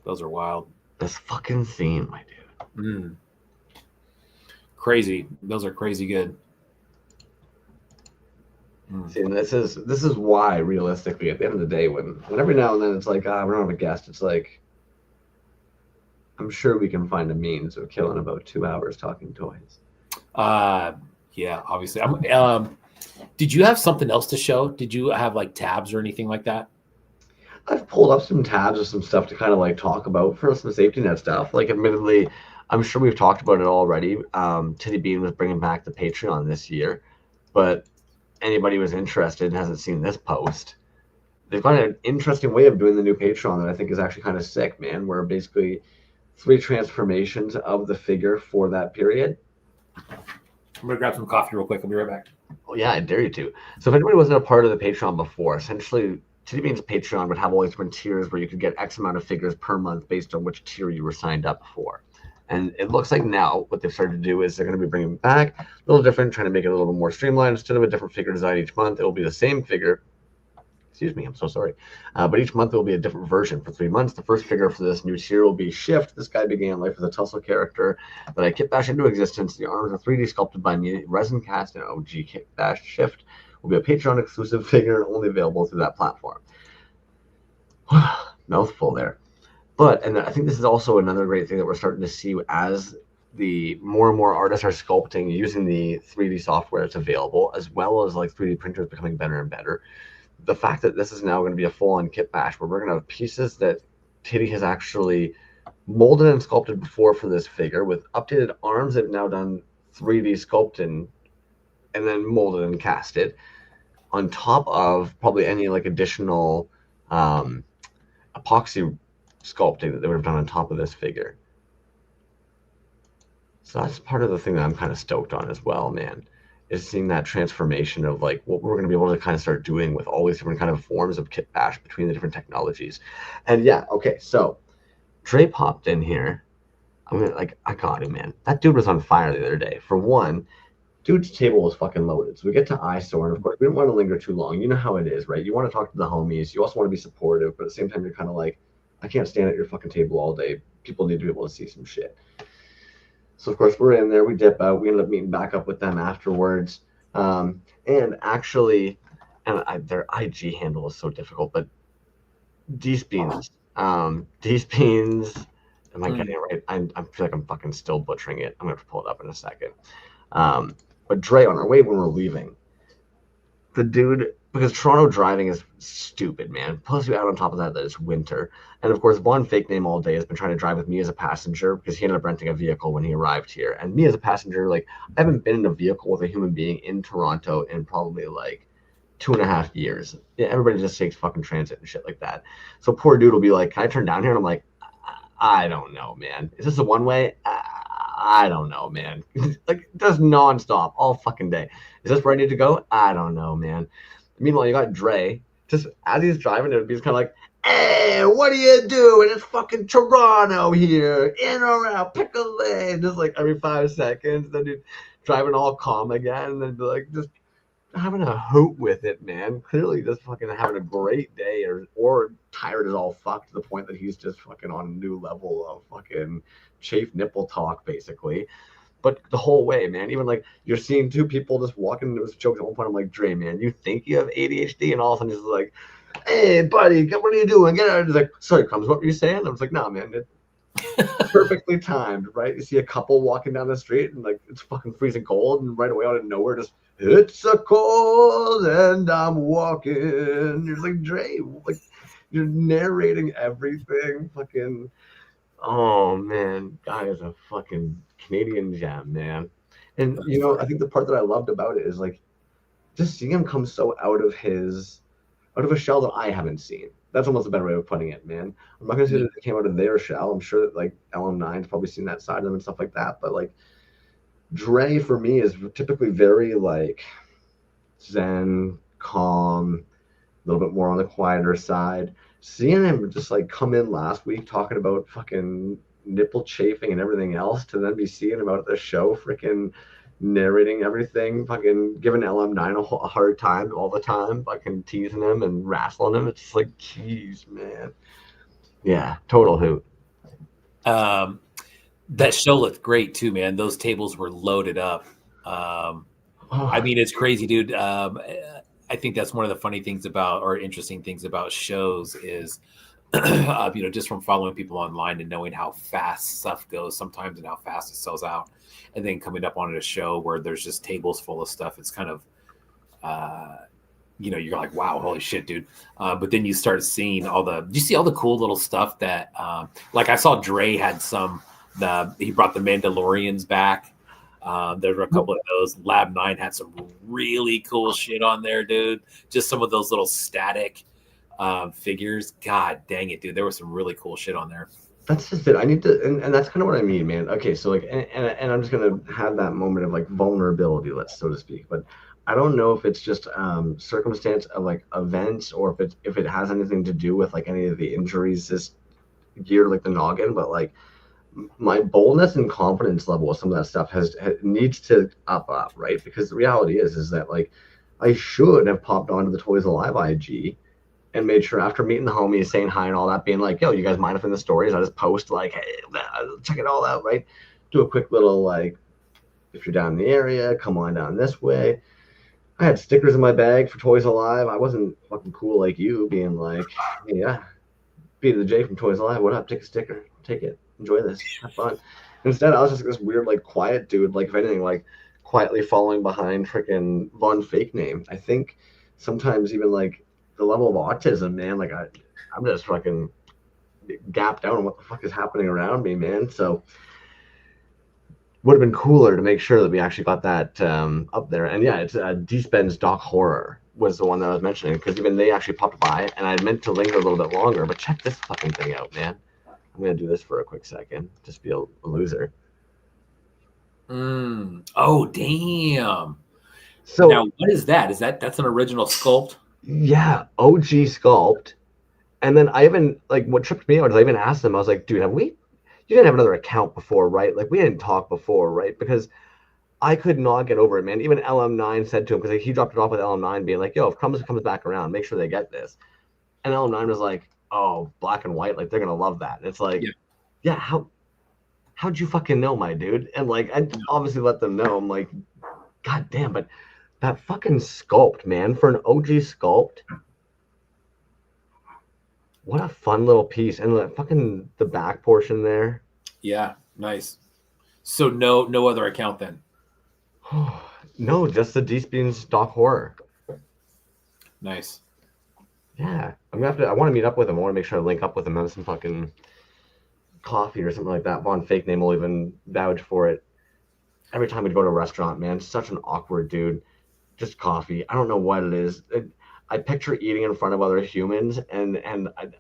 Those are wild. This fucking scene, my dude. Crazy. Those are crazy good. See, and this is why, realistically, at the end of the day, when every now and then it's like, we don't have a guest, it's like, I'm sure we can find a means of killing about 2 hours talking toys. Yeah, obviously. Did you have something else to show? Did you have like tabs or anything like that? I've pulled up some tabs of some stuff to kind of like talk about for some safety net stuff. Like, admittedly, I'm sure we've talked about it already. Titty Bean was bringing back the Patreon this year, but anybody who's interested and hasn't seen this post, they've got an interesting way of doing the new Patreon that I think is actually kind of sick, man, where basically 3 transformations of the figure for that period. I'm going to grab some coffee real quick. I'll be right back. Oh, yeah, I dare you to. So if anybody wasn't a part of the Patreon before, essentially Titty Bean's Patreon would have all these different tiers where you could get X amount of figures per month based on which tier you were signed up for. And it looks like now what they've started to do is they're going to be bringing back a little different, trying to make it a little more streamlined. Instead of a different figure design each month, it will be the same figure. Excuse me, I'm so sorry. But each month it will be a different version for 3 months. The first figure for this new tier will be Shift. This guy began life as a tussle character that I kit bashed into existence. The arms are 3D sculpted by me, resin cast, and OG kit bash. Shift will be a Patreon exclusive figure only available through that platform. Mouthful there. But, and I think this is also another great thing that we're starting to see as the more and more artists are sculpting using the 3D software that's available, as well as like 3D printers becoming better and better. The fact that this is now going to be a full-on kit bash where we're going to have pieces that Titty has actually molded and sculpted before for this figure with updated arms that have now done 3D sculpting and then molded and casted on top of probably any like additional epoxy sculpting that they would have done on top of this figure. So that's part of the thing that I'm kind of stoked on as well, man, is seeing that transformation of like what we're going to be able to kind of start doing with all these different kind of forms of kit bash between the different technologies. And yeah, okay, so Dre popped in here. I got him, man. That dude was on fire the other day. For one, Dude's table was fucking loaded. So we get to eyesore, and of course we didn't want to linger too long. You know how it is, right? You want to talk to the homies. You also want to be supportive, but at the same time you're kind of like, I can't stand at your fucking table all day. People need to be able to see some shit. So of course we're in there. We dip out. We ended up meeting back up with them afterwards. And actually, their IG handle is so difficult, but Dees Beans. Dees Beans. Am I getting it right? I feel like I'm fucking still butchering it. I'm gonna have to pull it up in a second. But Dre, on our way when we're leaving, the dude, because Toronto driving is stupid, man. Plus, we out on top of that it's winter, and of course, Vaughn, fake name all day, has been trying to drive with me as a passenger because he ended up renting a vehicle when he arrived here. And me as a passenger, like I haven't been in a vehicle with a human being in Toronto in probably like 2.5 years. Yeah, everybody just takes fucking transit and shit like that. So poor dude will be like, "Can I turn down here?" And I'm like, I don't know, man. Is this a one way? I don't know, man. Like just nonstop all fucking day. Is this where I need to go? I don't know, man. Meanwhile, you got Dre. Just as he's driving, it would be just kind of like, "Hey, what are you doing? It's fucking Toronto here. In or out, pick a lane." Just like every 5 seconds. Then he'd driving all calm again, and then be like, just having a hoot with it, man. Clearly just fucking having a great day, or tired as all fuck to the point that he's just fucking on a new level of fucking chafe nipple talk, basically. But the whole way, man, even like you're seeing two people just walking. It was jokes at one point. I'm like, Dre, man, you think you have ADHD? And all of a sudden he's like, "Hey, buddy, what are you doing? Get out." He's like, "Sorry, Crumbs, what were you saying?" I was like, "Nah, man, it's perfectly timed, right?" You see a couple walking down the street and like it's fucking freezing cold, and right away out of nowhere, just "It's a cold and I'm walking." You're like, Dre, like you're narrating everything. Fucking, oh man, guy is a fucking Canadian gem, man. And I think the part that I loved about it is like just seeing him come so out of a shell that I haven't seen. That's almost a better way of putting it, man. I'm not gonna say that it came out of their shell. I'm sure that like LM9's probably seen that side of them and stuff like that. But like Dre for me is typically very like zen, calm, a little bit more on the quieter side. Seeing him just like come in last week talking about fucking nipple chafing and everything else, to then be seeing him out at the show freaking narrating everything, fucking giving LM9 a hard time all the time, fucking teasing him and wrestling him. It's just like, jeez, man. Yeah, total hoot. That show looked great too, man. Those tables were loaded up. I mean, it's crazy, dude. I think that's one of the funny things about, or interesting things about shows is, just from following people online and knowing how fast stuff goes sometimes and how fast it sells out, and then coming up on a show where there's just tables full of stuff. It's kind of, you're like, wow, holy shit, dude. But then you start seeing you see all the cool little stuff that, like I saw Dre had he brought the Mandalorians back. There were a couple of those. Lab 9 had some really cool shit on there, dude. Just some of those little static figures. God dang it, dude. There was some really cool shit on there. That's just it. I need to, and that's kind of what I mean, man. Okay, so like, and I'm just gonna have that moment of like vulnerability, let's so to speak. But I don't know if it's just circumstance of like events, or if it has anything to do with like any of the injuries this year, like the noggin. But like my boldness and confidence level with some of that stuff needs to up, right? Because the reality is that like I should have popped onto the Toys Alive IG and made sure after meeting the homies, saying hi and all that, being like, "Yo, you guys mind if in the stories I just post like, hey, check it all out," right? Do a quick little like, if you're down in the area, come on down this way. I had stickers in my bag for Toys Alive. I wasn't fucking cool like you, being like, "Hey, yeah, B to the J from Toys Alive. What up? Take a sticker. Take it. Enjoy this. Have fun." Instead, I was just like this weird, like, quiet dude, like, if anything, like, quietly following behind freaking Von Fake Name. I think sometimes even, like, the level of autism, man, like, I'm just fucking gapped out on what the fuck is happening around me, man. So would have been cooler to make sure that we actually got that up there. And yeah, it's D-Spen's Doc Horror was the one that I was mentioning, because even they actually popped by, and I meant to linger a little bit longer, but check this fucking thing out, man. I'm gonna do this for a quick second. Just be a loser. Oh damn! So now, what is that? That's an original sculpt? Yeah, OG sculpt. And then I even like what tripped me out is I even asked them. I was like, "Dude, you didn't have another account before, right? Like we didn't talk before, right?" Because I could not get over it, man. Even LM9 said to him, because he dropped it off with LM9 being like, yo, if Crumbs comes back around, make sure they get this. And LM9 was like, oh, black and white, like they're gonna love that. And it's like, yeah, how'd you fucking know, my dude? And like, I obviously let them know. I'm like, god damn, but that fucking sculpt, man, for an OG sculpt, what a fun little piece. And the fucking the back portion there. Yeah, nice. So no other account then? No, just the D-Spin stock horror. Nice. Yeah, I'm gonna have to. I want to meet up with him. I want to make sure I link up with him on some fucking coffee or something like that. Von Fake Name will even vouch for it. Every time we go to a restaurant, man, such an awkward dude. Just coffee. I don't know what it is. I picture eating in front of other humans, and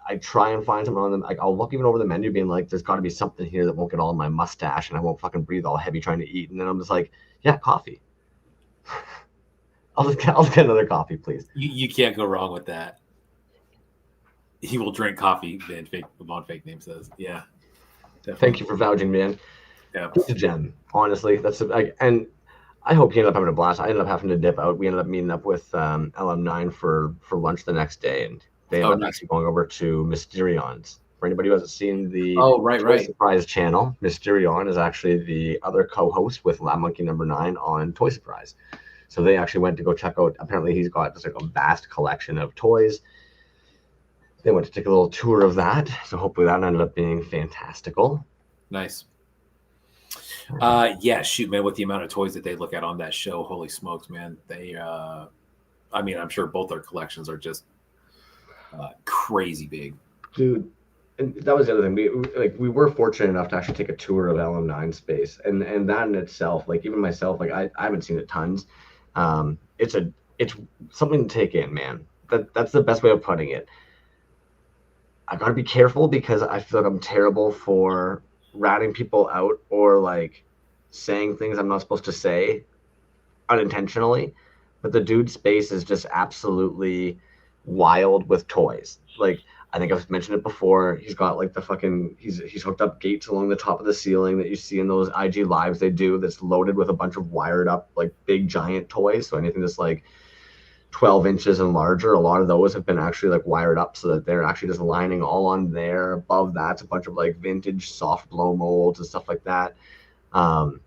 I try and find something on them. Like I'll look even over the menu, being like, "There's got to be something here that won't get all in my mustache, and I won't fucking breathe all heavy trying to eat." And then I'm just like, "Yeah, coffee." I'll just get another coffee, please. You can't go wrong with that. He will drink coffee. Von Fake Name says, "Yeah." Definitely. Thank you for vouching, man. Yeah, it's a gem. Honestly, that's and I hope he ended up having a blast. I ended up having to dip out. We ended up meeting up with LM9 for lunch the next day, and they ended up actually going over to Mysterion's. For anybody who hasn't seen the Toy Surprise channel, Mysterion is actually the other co-host with Lab Monkey number 9 on Toy Surprise. So they actually went to go check out. Apparently, he's got just like a vast collection of toys. They went to take a little tour of that. So hopefully that ended up being fantastical. Nice. Yeah, shoot, man, with the amount of toys that they look at on that show, holy smokes, man. They, I mean, I'm sure both their collections are just crazy big. Dude, and that was the other thing. We were fortunate enough to actually take a tour of LM9 space. And that in itself, like even myself, like I haven't seen it tons. It's something to take in, man. That's the best way of putting it. I gotta be careful because I feel like I'm terrible for ratting people out or like saying things I'm not supposed to say unintentionally. But the dude's space is just absolutely wild with toys. Like I think I've mentioned it before. He's got like the fucking he's hooked up gates along the top of the ceiling that you see in those IG lives they do that's loaded with a bunch of wired up like big giant toys. So anything that's like 12 inches and larger, a lot of those have been actually like wired up so that they're actually just lining all on there. Above that's a bunch of like vintage soft blow molds and stuff like that. And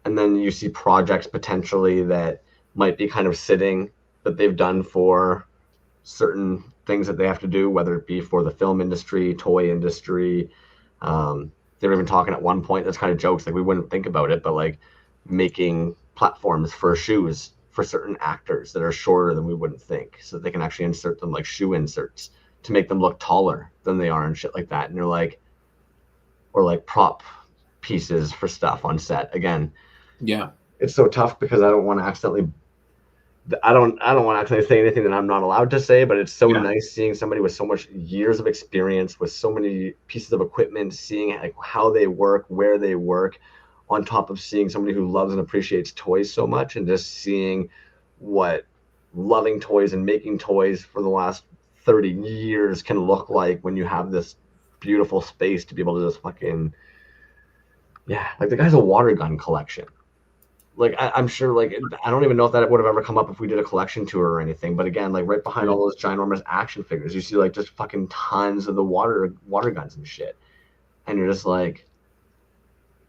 then you see projects potentially that might be kind of sitting that they've done for certain things that they have to do, whether it be for the film industry, toy industry. They were even talking at one point, that's kind of jokes, like we wouldn't think about it, but like making platforms for shoes for certain actors that are shorter than we wouldn't think, so that they can actually insert them like shoe inserts to make them look taller than they are and shit like that. And they're like, or like prop pieces for stuff on set. Again, yeah, it's so tough because I don't want to accidentally say anything that I'm not allowed to say, but it's so nice seeing somebody with so much years of experience, with so many pieces of equipment, seeing like how they work, where they work, on top of seeing somebody who loves and appreciates toys so much, and just seeing what loving toys and making toys for the last 30 years can look like when you have this beautiful space to be able to just fucking, yeah, like the guy's a water gun collection. Like I'm sure, like I don't even know if that would have ever come up if we did a collection tour or anything. But again, like right behind all those ginormous action figures, you see like just fucking tons of the water guns and shit, and you're just like,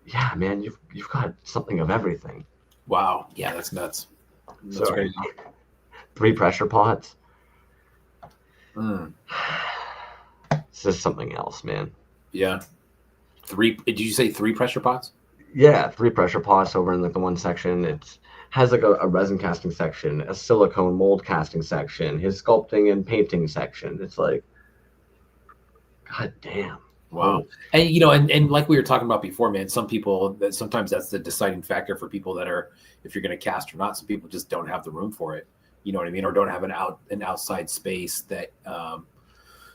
yeah, man, you've got something of everything. Wow, yeah, that's nuts. That's crazy. 3 pressure pots. Mm. This is something else, man. Yeah. 3? Did you say 3 pressure pots? Yeah, 3 pressure pots over in like the one section. It has like a resin casting section, a silicone mold casting section, his sculpting and painting section. It's like, god damn. Wow. And you know, and like we were talking about before, man, some people, that sometimes that's the deciding factor for people that are, if you're going to cast or not. Some people just don't have the room for it. You know what I mean? Or don't have an outside space that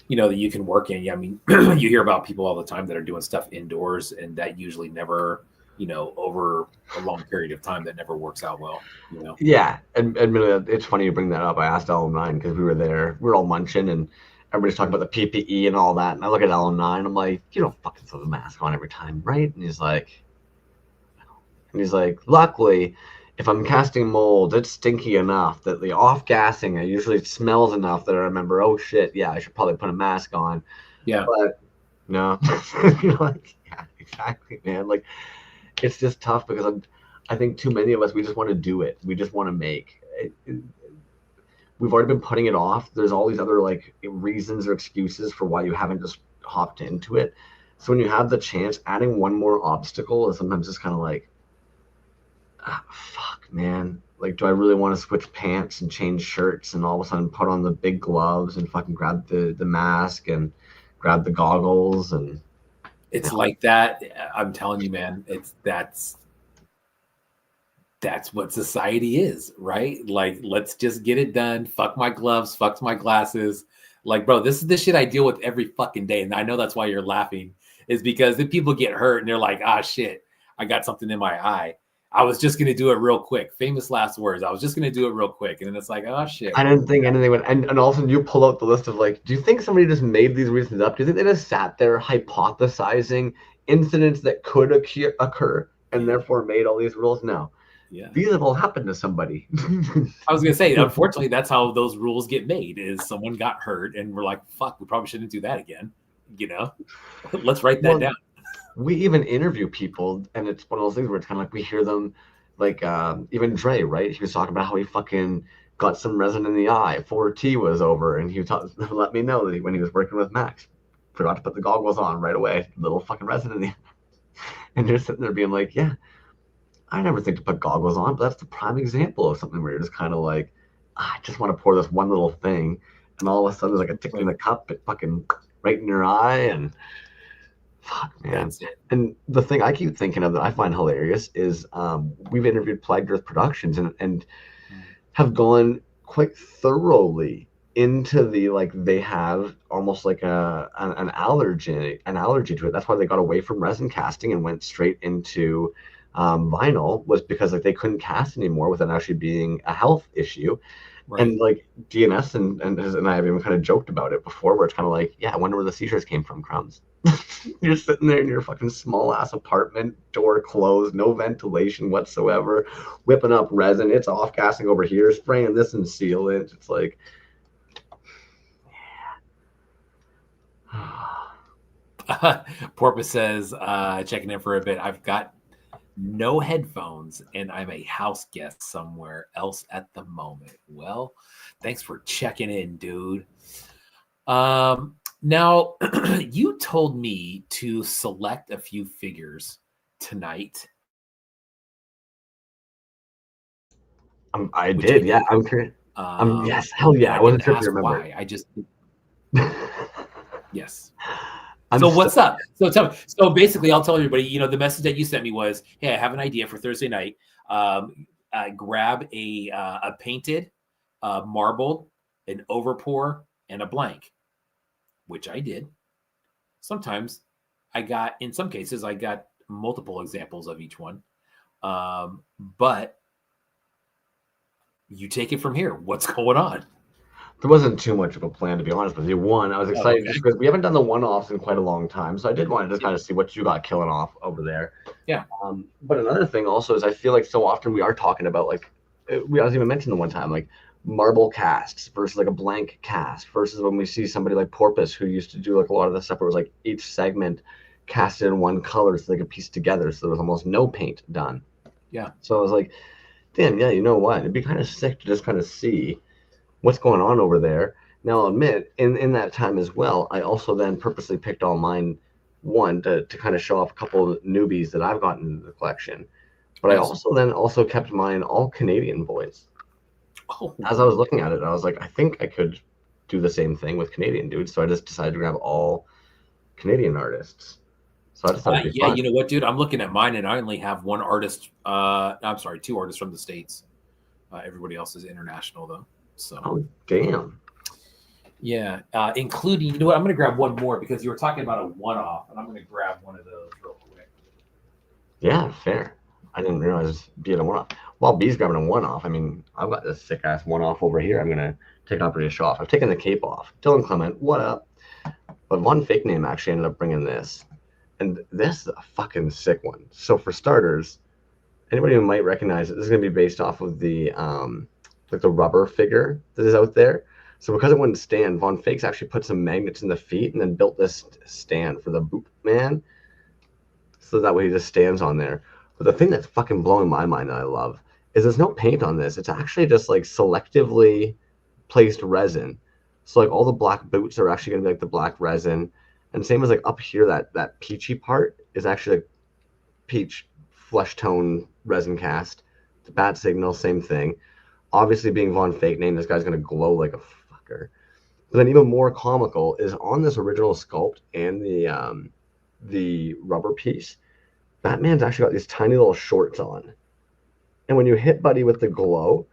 you know, that you can work in. Yeah, I mean, you hear about people all the time that are doing stuff indoors, and that usually never, you know, over a long period of time, that never works out well, you know? Yeah. And admittedly, it's funny you bring that up. I asked LM9 because we were there. We were all munching, and everybody's talking about the PPE and all that. And I look at LM9, I'm like, you don't fucking throw the mask on every time, right? And he's like, And he's like, luckily, if I'm casting mold, it's stinky enough that the off gassing it usually smells enough that I remember, oh shit, yeah, I should probably put a mask on. Yeah. But no, you're like, yeah, exactly, man. Like, it's just tough because I think too many of us, we just want to do it. We just want to make it. We've already been putting it off. There's all these other like reasons or excuses for why you haven't just hopped into it. So when you have the chance, adding one more obstacle is sometimes just kind of like, fuck, man. Like, do I really want to switch pants and change shirts and all of a sudden put on the big gloves and fucking grab the mask and grab the goggles and it's like that. I'm telling you, man, that's what society is, right? Like, let's just get it done. Fuck my gloves, fuck my glasses. Like, bro, this is the shit I deal with every fucking day. And I know that's why you're laughing, is because the people get hurt and they're like, ah, shit, I got something in my eye. I was just going to do it real quick. Famous last words. I was just going to do it real quick. And then it's like, oh, shit. I didn't think anything would. And all of a sudden you pull out the list of like, do you think somebody just made these reasons up? Do you think they just sat there hypothesizing incidents that could occur and therefore made all these rules? No. Yeah. These have all happened to somebody. I was going to say, unfortunately, that's how those rules get made, is someone got hurt and we're like, fuck, we probably shouldn't do that again. You know, let's write that down. We even interview people, and it's one of those things where it's kind of like we hear them, like even Dre, right? He was talking about how he fucking got some resin in the eye. 4T was over, and he let me know that when he was working with Max, forgot to put the goggles on right away. Little fucking resin in the eye. And you're sitting there being like, yeah, I never think to put goggles on, but that's the prime example of something where you're just kind of like, I just want to pour this one little thing, and all of a sudden there's like a tick in the cup, it fucking right in your eye, and fuck, man. And the thing I keep thinking of that I find hilarious is we've interviewed Plagued Earth Productions and have gone quite thoroughly into the, like, they have almost like an allergy to it. That's why they got away from resin casting and went straight into vinyl, was because like they couldn't cast anymore without actually being a health issue. Right. And like DNS and I have even kind of joked about it before, where it's kind of like, yeah, I wonder where the seizures came from, crumbs. You're sitting there in your fucking small ass apartment, door closed, no ventilation whatsoever, whipping up resin. It's off gassing over here, spraying this and seal it. It's like, yeah. Porpoise says, checking in for a bit, I've got no headphones and I'm a house guest somewhere else at the moment. Well, thanks for checking in, dude. Now you told me to select a few figures tonight. I did, yeah. I'm curious. Yes, hell yeah. I wasn't sure if you remember. Why. I just yes. So what's up? So tell me. So basically, I'll tell everybody. You know, the message that you sent me was, "Hey, I have an idea for Thursday night. Grab a painted, marbled, an overpour, and a blank," which I did. Sometimes in some cases, I got multiple examples of each one. But you take it from here. What's going on? There wasn't too much of a plan, to be honest with you. One, I was excited just because we haven't done the one-offs in quite a long time, so I did want to just kind of see what you got killing off over there. Yeah. But another thing also is I feel like so often we are talking about, like, I was even mentioned the one time, like marble casts versus like a blank cast versus when we see somebody like Porpoise who used to do like a lot of the stuff where it was like each segment casted in one color so they could piece together, so there was almost no paint done. Yeah. So I was like, damn, yeah, you know what? It'd be kind of sick to just kind of see what's going on over there. Now, I'll admit, in that time as well, I also then purposely picked all mine, one, to kind of show off a couple of newbies that I've gotten into the collection. But I also kept mine all Canadian boys. Oh. As I was looking at it, I was like, I think I could do the same thing with Canadian dudes. So I just decided to grab all Canadian artists. So I decided yeah, you know what, dude? I'm looking at mine, and I only have one artist. I'm sorry, two artists from the States. Everybody else is international, though. So. Oh, damn. Yeah, including, you know what, I'm going to grab one more because you were talking about a one-off, and I'm going to grab one of those real quick. Yeah, fair. I didn't realize being a one-off. While B's grabbing a one-off, I mean, I've got this sick-ass one-off over here I'm going to take off to show off. I've taken the cape off. Dylan Clement, what up? But one fake name actually ended up bringing this. And this is a fucking sick one. So for starters, anybody who might recognize it, this is going to be based off of the like the rubber figure that is out there. So because it wouldn't stand, Von Fakes actually put some magnets in the feet and then built this stand for the boot man. So that way he just stands on there. But the thing that's fucking blowing my mind that I love is there's no paint on this. It's actually just like selectively placed resin. So like all the black boots are actually gonna be like the black resin. And same as like up here, that peachy part is actually like peach flesh tone resin cast. The bat signal, same thing. Obviously being Von Fake name, this guy's gonna glow like a fucker. But then even more comical is on this original sculpt and the rubber piece, Batman's actually got these tiny little shorts on. And when you hit Buddy with the glow,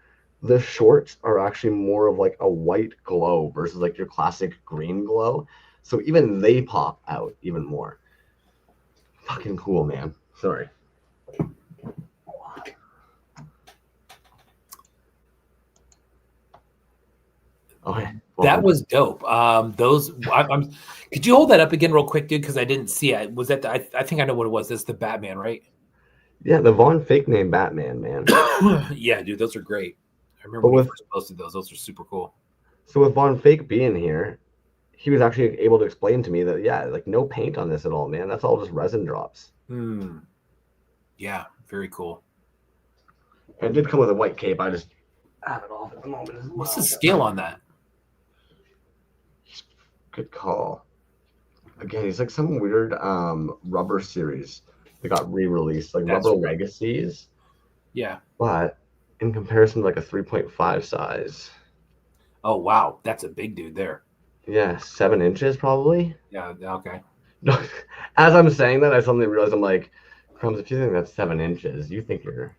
the shorts are actually more of like a white glow versus like your classic green glow. So even they pop out even more. Fucking cool, man. Sorry. Okay. That was dope. Could you hold that up again real quick, dude? Because I didn't see it. Was that I think I know what it was. That's the Batman, right? Yeah, the Von Fake name Batman, man. Yeah, dude, those are great. I remember when you first posted those. Those are super cool. So with Von Fake being here, he was actually able to explain to me that, yeah, like no paint on this at all, man. That's all just resin drops. Yeah, very cool. And it did come with a white cape. I just have it off at the moment as well. What's the scale on that? Good call. Again, he's like some weird rubber series that got re-released, like Rubber Legacies. Yeah. But in comparison to like a 3.5 size. Oh, wow. That's a big dude there. Yeah, 7 inches probably. Yeah, okay. As I'm saying that, I suddenly realize I'm like, Crumbs, if you think that's 7 inches, you think you're...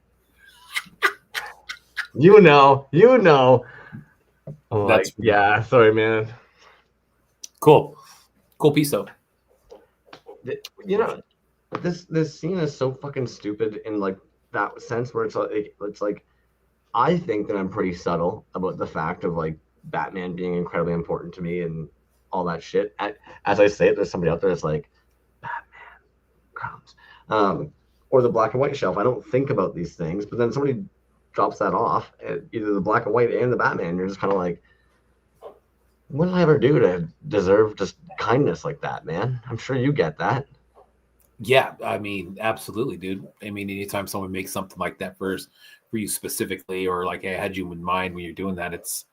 You know. I'm like, yeah, sorry, man. Cool piece though. You know, this scene is so fucking stupid in like that sense where it's like I think that I'm pretty subtle about the fact of like Batman being incredibly important to me and all that shit. As I say it, there's somebody out there that's like Batman, Crumbs, or the black and white shelf. I don't think about these things, but then somebody drops that off at either the black and white and the Batman. You're just kind of like, what did I ever do to deserve just kindness like that, man? I'm sure you get that. Yeah, I mean, absolutely, dude. I mean, anytime someone makes something like that for you specifically, or like, hey, I had you in mind when you're doing that, it's,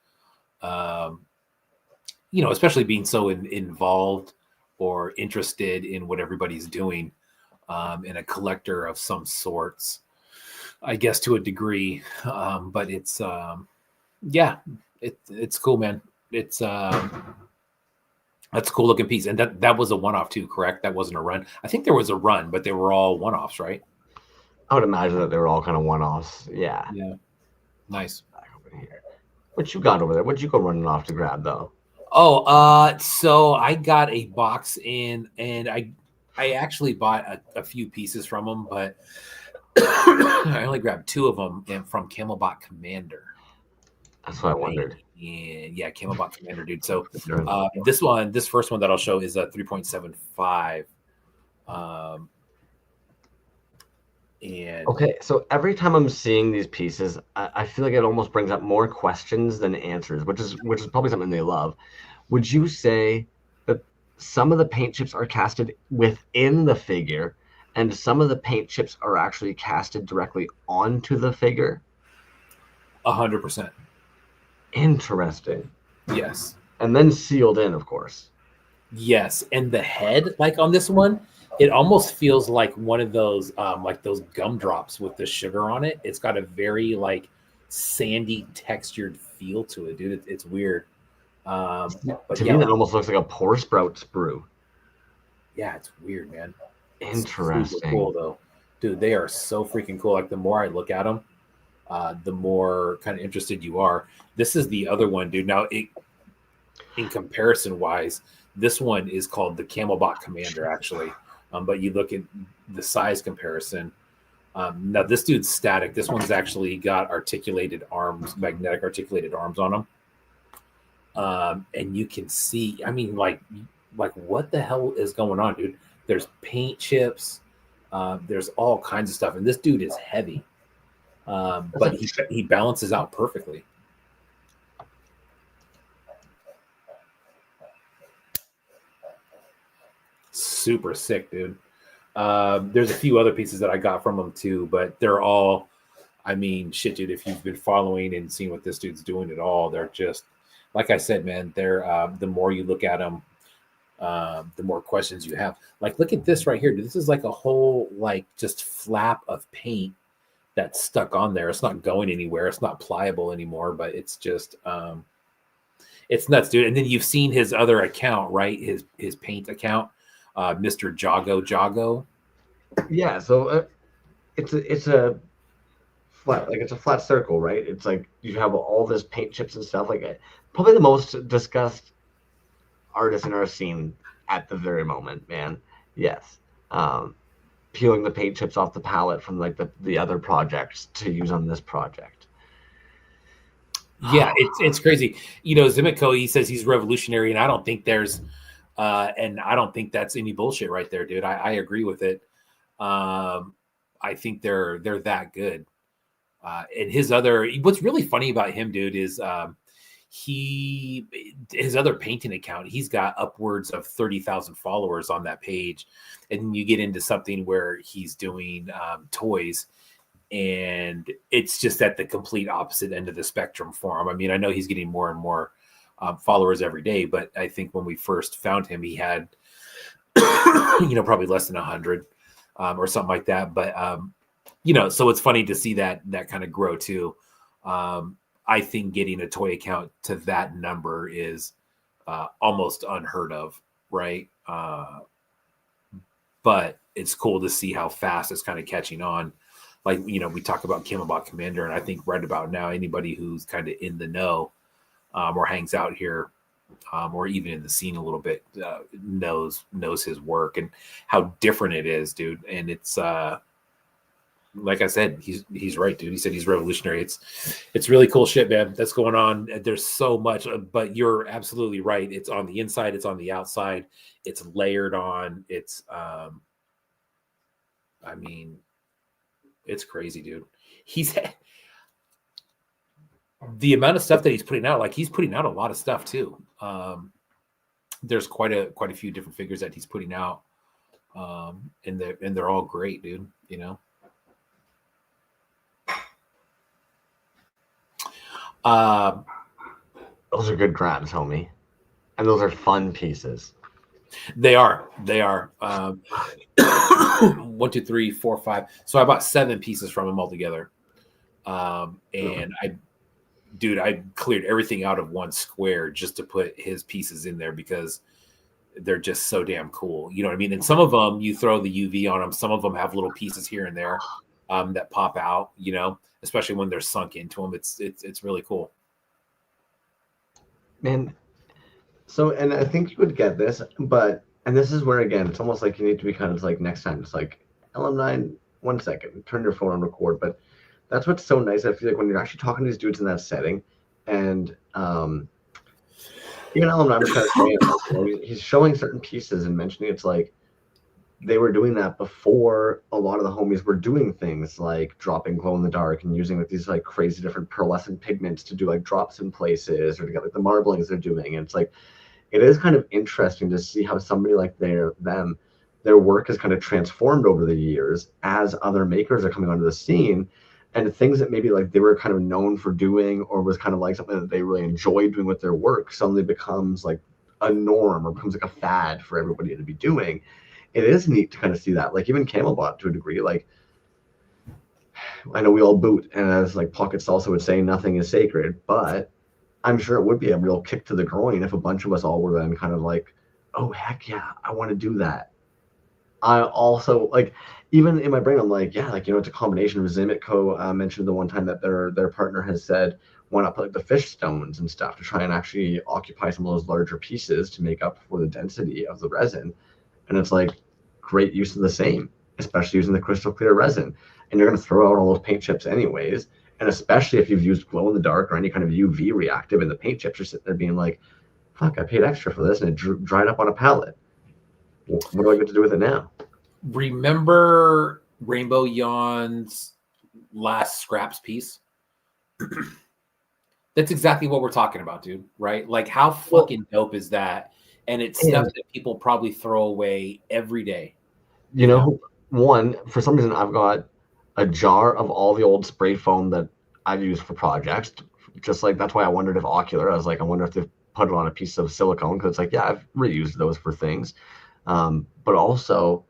especially being so involved or interested in what everybody's doing, and a collector of some sorts, I guess to a degree. But it's, it's cool, man. It's that's a cool looking piece, and that was a one-off too, correct? That wasn't a run. I think there was a run, but they were all one-offs, right? I would imagine that they were all kind of one-offs. Yeah. Nice. Back over here. What you got over there? What'd you go running off to grab though? Oh, so I got a box in, and I actually bought a few pieces from them, but I only grabbed 2 of them from Camelbot Commander. That's what I wondered. Yeah, Camelbot Commander, dude. So this first one that I'll show is a 3.75. And okay, so every time I'm seeing these pieces, I feel like it almost brings up more questions than answers, which is probably something they love. Would you say that some of the paint chips are casted within the figure, and some of the paint chips are actually casted directly onto the figure? 100%. Interesting. Yes. And then sealed in, of course. Yes, and the head, like on this one, it almost feels like one of those like those gumdrops with the sugar on it. It's got a very like sandy textured feel to it, dude. It's weird. But to me, that almost looks like a pore sprout sprue. Yeah, it's weird, man. Interesting. It's super cool though, dude. They are so freaking cool. Like the more I look at them, the more kind of interested you are. This is the other one, dude. Now, in comparison wise, this one is called the Camelbot Commander, actually. But you look at the size comparison. Now, this dude's static. This one's actually got articulated arms, magnetic articulated arms on them. And you can see, I mean, like what the hell is going on, dude? There's paint chips. There's all kinds of stuff. And this dude is heavy. But he balances out perfectly. Super sick, dude. There's a few other pieces that I got from him too, but they're all, I mean, shit, dude. If you've been following and seeing what this dude's doing at all, they're just, like I said, man. They're the more you look at them, the more questions you have. Like, look at this right here, dude. This is like a whole like just flap of paint that's stuck on there. It's not going anywhere. It's not pliable anymore, but it's just it's nuts, dude. And then you've seen his other account, right? His paint account, Mr. Jago. Yeah, so it's a flat, like it's a flat circle, right? It's like you have all this paint chips and stuff. Like probably the most discussed artist in our scene at the very moment, man. Yes. Peeling the paint chips off the palette from like the other projects to use on this project. Yeah, it's crazy. You know, Zimico, he says he's revolutionary, and I don't think there's and I don't think that's any bullshit right there, dude. I agree with it. I think they're that good. And what's really funny about him, dude, is his other painting account, he's got upwards of 30,000 followers on that page. And then you get into something where he's doing toys, and it's just at the complete opposite end of the spectrum for him. I mean, I know he's getting more and more followers every day, but I think when we first found him, he had, probably less than 100 or something like that. But, so it's funny to see that kind of grow too. I think getting a toy account to that number is almost unheard of, right? But it's cool to see how fast it's kind of catching on. Like, we talk about Kim about Commander, and I think right about now, anybody who's kind of in the know or hangs out here or even in the scene a little bit knows his work and how different it is, dude. And it's like I said, he's right, dude. He said he's revolutionary. It's really cool shit, man, that's going on. There's so much, but you're absolutely right. It's on the inside, it's on the outside, it's layered on. It's I mean, it's crazy, dude. He's the amount of stuff that he's putting out. Like, he's putting out a lot of stuff too. There's quite a few different figures that he's putting out, and they're all great, dude. Those are good grabs, homie, and those are fun pieces. They are. 1, 2, 3, 4, 5. So I bought 7 pieces from him altogether. And I cleared everything out of one square just to put his pieces in there because they're just so damn cool. You know what I mean? And some of them, you throw the UV on them. Some of them have little pieces here and there that pop out, especially when they're sunk into them. It's really cool. Man, so, and I think you would get this, and this is where, again, it's almost like you need to be kind of like next time, it's like, LM9, 1 second, turn your phone on record. But that's what's so nice. I feel like when you're actually talking to these dudes in that setting, and even LM9 was kind of saying, he's showing certain pieces and mentioning it's like they were doing that before a lot of the homies were doing things like dropping glow in the dark and using like these like crazy different pearlescent pigments to do like drops in places or to get like the marblings they're doing. And it's like, it is kind of interesting to see how somebody like their work has kind of transformed over the years as other makers are coming onto the scene, and things that maybe like they were kind of known for doing or was kind of like something that they really enjoyed doing with their work suddenly becomes like a norm or becomes like a fad for everybody to be doing. It is neat to kind of see that. Like even Camelbot to a degree, like I know we all boot, and as like Pocket Salsa would say, nothing is sacred, but I'm sure it would be a real kick to the groin if a bunch of us all were then kind of like, oh, heck yeah, I want to do that. I also, like, even in my brain, I'm like, yeah, like, it's a combination of Zimitco mentioned the one time that their partner has said, why not put like the fish stones and stuff to try and actually occupy some of those larger pieces to make up for the density of the resin. And it's like, great use of the same, especially using the crystal clear resin. And you're going to throw out all those paint chips anyways. And especially if you've used glow in the dark or any kind of UV reactive in the paint chips, you're sitting there being like, fuck, I paid extra for this and it dried up on a palette. What do I get to do with it now? Remember Rainbow Yawn's last scraps piece. That's exactly what we're talking about, dude. Right? Like, how fucking dope is that? And it's stuff that people probably throw away every day. You know, one, for some reason, I've got a jar of all the old spray foam that I've used for projects. Just like that's why I wondered if ocular. I was like, I wonder if they've put it on a piece of silicone because it's like, yeah, I've reused those for things. But also,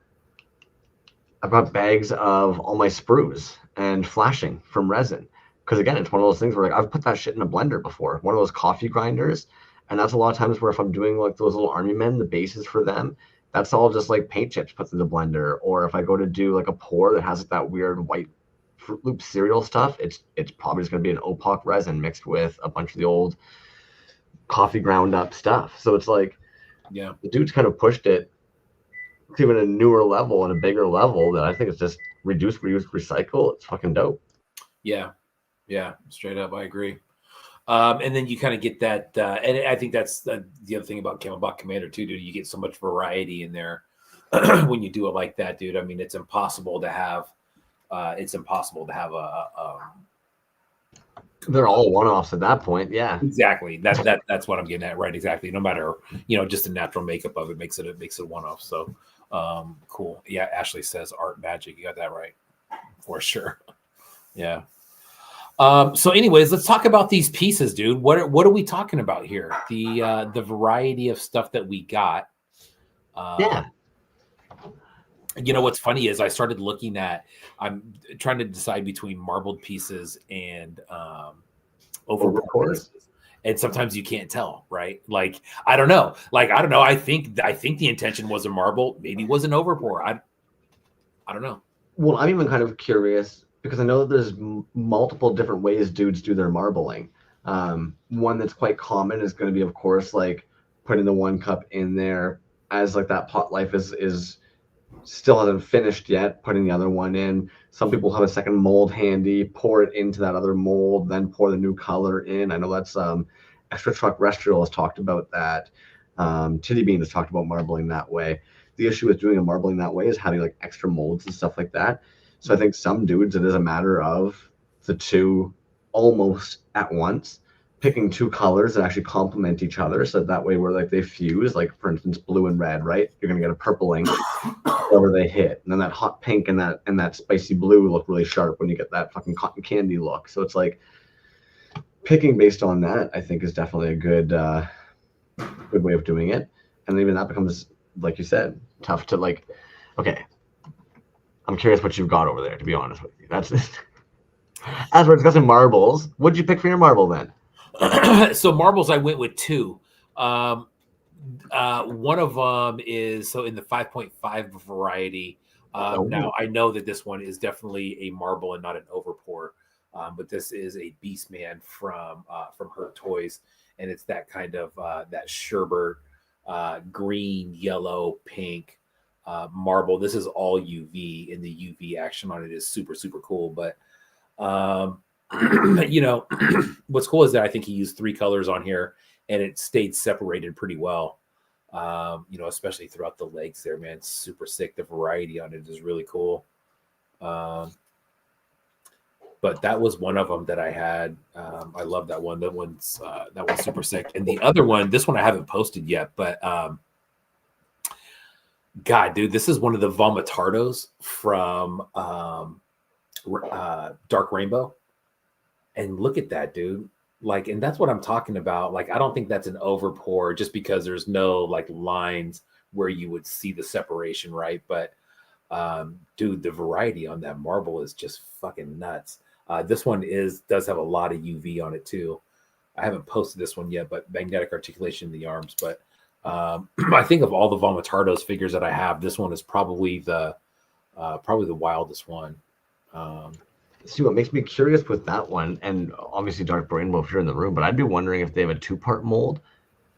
I've got bags of all my sprues and flashing from resin. Because again, it's one of those things where like I've put that shit in a blender before, one of those coffee grinders. And that's a lot of times where if I'm doing like those little army men, the bases for them, that's all just like paint chips put through the blender. Or if I go to do like a pour that has like that weird white Fruit Loop cereal stuff, it's probably just gonna be an opaque resin mixed with a bunch of the old coffee ground up stuff. So it's like, yeah, the dude's kind of pushed it to even a newer level and a bigger level that I think it's just reduce, reuse, recycle. It's fucking dope. Yeah, straight up, I agree. And then you kind of get that, and I think that's the other thing about Camelbot Commander too, dude. You get so much variety in there when you do it like that, dude. I mean, it's impossible to have. They're all one-offs at that point. Yeah, exactly. That's what I'm getting at, right? Exactly. No matter just the natural makeup of it makes it a one-off. So cool. Yeah, Ashley says art magic. You got that right for sure. Yeah. So anyways, let's talk about these pieces, dude. What are we talking about here? The variety of stuff that we got. Yeah. You know what's funny is I started looking at. I'm trying to decide between marbled pieces and overpour pieces, and sometimes you can't tell, right? Like I don't know. I think the intention was a marble, maybe was an overpour. I don't know. Well, I'm even kind of curious because I know that there's multiple different ways dudes do their marbling. One that's quite common is going to be, of course, like putting the one cup in there as like that pot life is still hasn't finished yet, putting the other one in. Some people have a second mold handy, pour it into that other mold, then pour the new color in. I know that's Extra Truck Restrial has talked about that. Titty Bean has talked about marbling that way. The issue with doing a marbling that way is having like extra molds and stuff like that. So I think some dudes, it is a matter of the two almost at once, picking two colors that actually complement each other. So that way where like they fuse, like for instance, blue and red, right? You're going to get a purpling wherever they hit. And then that hot pink and that spicy blue look really sharp when you get that fucking cotton candy look. So it's like picking based on that, I think is definitely a good way of doing it. And even that becomes, like you said, tough to like, okay, I'm curious what you've got over there, to be honest with you. That's as we're discussing marbles, what'd you pick for your marble then? So marbles, I went with two. One of them is so in the 5.5 variety. Now I know that this one is definitely a marble and not an overpour, but this is a Beastman from Hurt Toys, and it's that kind of that sherbet green, yellow, pink marble. This is all UV, and the UV action on it is super super cool. But what's cool is that I think he used three colors on here, and it stayed separated pretty well. Especially throughout the legs there, man. It's super sick. The variety on it is really cool. But that was one of them that I had. I love that one. That one's super sick. And the other one, this one I haven't posted yet, but God, dude, this is one of the Vomitardos from Dark Rainbow. And look at that, dude. Like, and that's what I'm talking about. Like, I don't think that's an overpour just because there's no like lines where you would see the separation, right? But dude, the variety on that marble is just fucking nuts. This one does have a lot of UV on it too. I haven't posted this one yet, but magnetic articulation in the arms. But I think of all the Vomitardos figures that I have, this one is probably the wildest one. See, what makes me curious with that one, and obviously Dark Rainbow if you're in the room, but I'd be wondering if they have a two-part mold,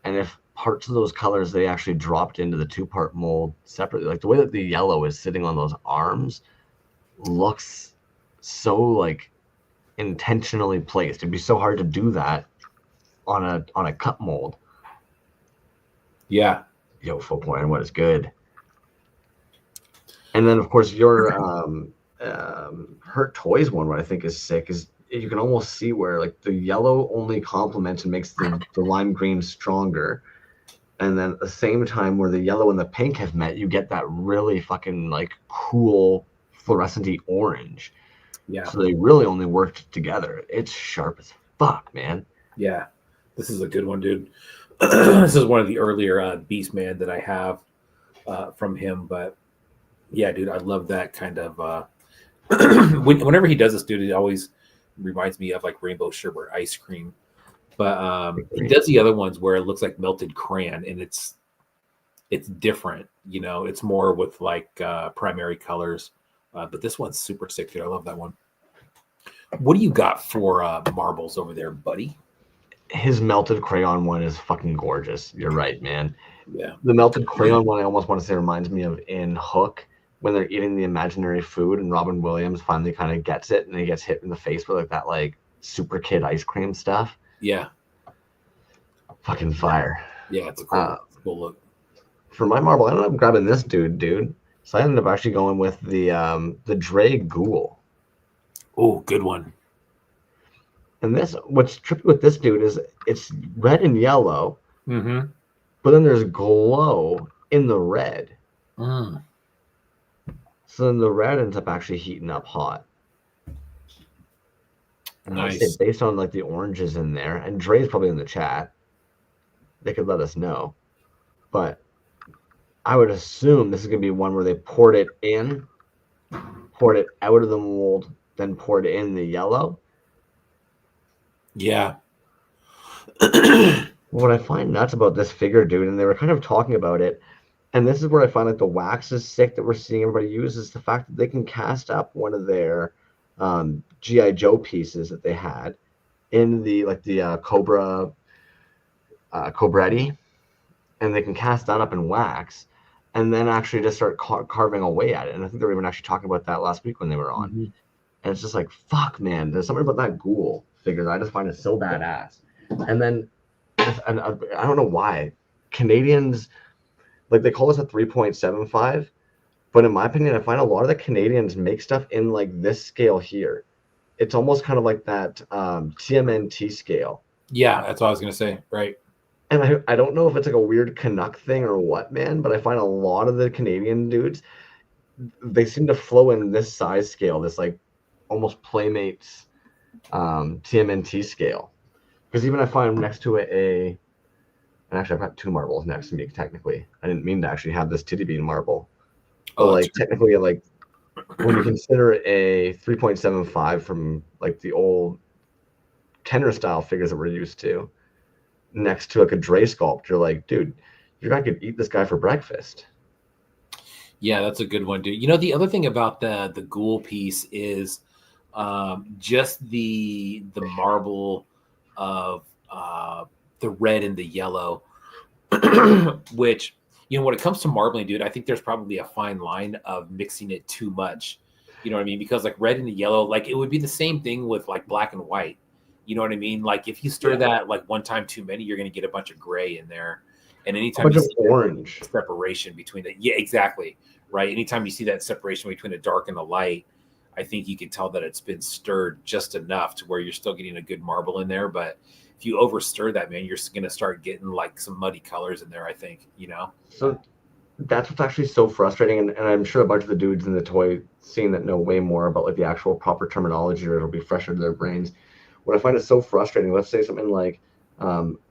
and if parts of those colors they actually dropped into the two-part mold separately. Like the way that the yellow is sitting on those arms looks so like intentionally placed. It'd be so hard to do that on a cut mold. Yeah. Yo, full point. What is good? And then of course your Hurt Toys one, what I think is sick is you can almost see where like the yellow only complements and makes the lime green stronger. And then at the same time where the yellow and the pink have met, you get that really fucking like cool fluorescent-y orange. Yeah. So they really only worked together. It's sharp as fuck, man. Yeah. This is a good one, dude. This is one of the earlier Beastman that I have from him. But yeah, dude, I love that kind of. Whenever he does this, dude, it always reminds me of like rainbow sherbet ice cream. But he does the other ones where it looks like melted crayon, and it's different. You know, it's more with like primary colors. But this one's super sick, dude. I love that one. What do you got for marbles over there, buddy? His melted crayon one is fucking gorgeous. You're right, man. Yeah. The melted crayon one I almost want to say reminds me of in Hook when they're eating the imaginary food and Robin Williams finally kind of gets it and he gets hit in the face with like that like super kid ice cream stuff. Yeah. Fucking fire. Yeah, it's a cool look. For my marble, I ended up grabbing this dude. So I ended up actually going with the Dre Ghoul. Oh, good one. And this, what's trippy with this dude is it's red and yellow, Mm-hmm. but then there's glow in the red. Mm. So then the red ends up actually heating up hot. And Nice. I say based on like the oranges in there, and Dre's probably in the chat, they could let us know. But I would assume this is gonna be one where they poured it in, poured it out of the mold, then poured in the yellow. Yeah. What I find nuts about this figure, dude, and they were kind of talking about it, and this is where I find like the wax is sick that we're seeing everybody use is the fact that they can cast up one of their G.I. Joe pieces that they had in the like the Cobretti, and they can cast that up in wax and then actually just start carving away at it. And I think they were even actually talking about that last week when they were on. Mm-hmm. And it's just like, fuck, man. There's something about that ghoul figure that I just find it so badass. And then, and I don't know why, Canadians, like they call us a 3.75, but in my opinion, I find a lot of the Canadians make stuff in like this scale here. It's almost kind of like that TMNT scale. Yeah, that's what I was going to say. Right. And I don't know if it's like a weird Canuck thing or what, man, but I find a lot of the Canadian dudes, they seem to flow in this size scale, this like almost Playmates TMNT scale. Because even I find next to it and actually I've got two marbles next to me technically. I didn't mean to actually have this titty bean marble. But like technically like when you consider a 3.75 from like the old Kenner style figures that we're used to, next to like a Dre sculpt, you're like, dude, you're not gonna eat this guy for breakfast. Yeah, that's a good one, dude. You know, the other thing about the ghoul piece is just the marble of the red and the yellow, which, you know, when it comes to marbling, dude, I think there's probably a fine line of mixing it too much. You know what I mean? Because like red and the yellow, like it would be the same thing with like black and white. You know what I mean? Like if you stir that like one time too many, you're going to get a bunch of gray in there. And anytime you see orange separation between the, yeah, exactly. Right. Anytime you see that separation between the dark and the light, I think you can tell that it's been stirred just enough to where you're still getting a good marble in there. But if you over stir that, man, you're going to start getting like some muddy colors in there, I think, you know? So that's what's actually so frustrating. And I'm sure a bunch of the dudes in the toy scene that know way more about like the actual proper terminology, or it'll be fresher to their brains. What I find is so frustrating, let's say something like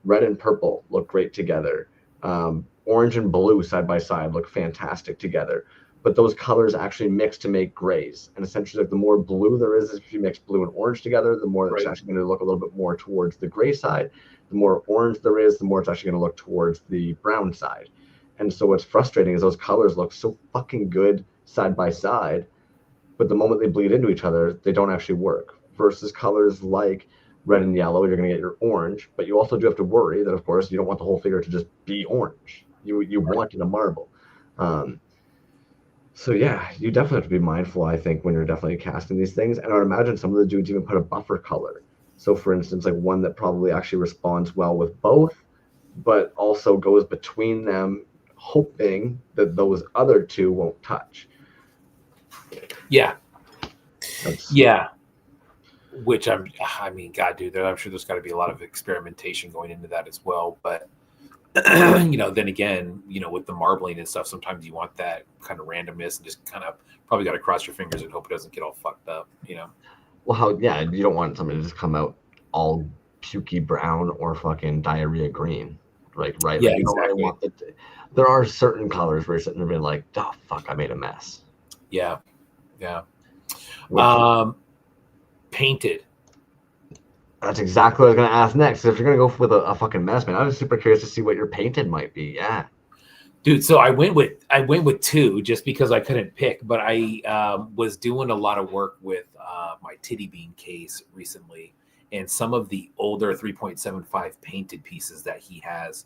red and purple look great together. Orange and blue side by side look fantastic together. But those colors actually mix to make grays. And essentially, like the more blue there is, if you mix blue and orange together, the more it's actually going to look a little bit more towards the gray side. The more orange there is, the more it's actually going to look towards the brown side. And so what's frustrating is those colors look so fucking good side by side, but the moment they bleed into each other, they don't actually work. Versus colors like red and yellow, you're going to get your orange, but you also do have to worry that, of course, you don't want the whole figure to just be orange. You want it a marble. So yeah, you definitely have to be mindful, I think, when you're definitely casting these things. And I would imagine some of the dudes even put a buffer color. So for instance, like one that probably actually responds well with both, but also goes between them, hoping that those other two won't touch. Yeah. Yeah. Which I mean, God, dude, I'm sure there's got to be a lot of experimentation going into that as well. But then again, with the marbling and stuff, sometimes you want that kind of randomness and just kind of probably got to cross your fingers and hope it doesn't get all fucked up. Well, you don't want something to just come out all pukey brown or fucking diarrhea green, right? Yeah, Like you don't really exactly. want there are certain colors where you're sitting there being like, oh fuck, I made a mess. Yeah. Painted. That's exactly what I was gonna ask next. If you're gonna go with a fucking mess, man, I was super curious to see what your painted might be. Yeah. Dude, so I went with two just because I couldn't pick, but I was doing a lot of work with my titty bean case recently, and some of the older 3.75 painted pieces that he has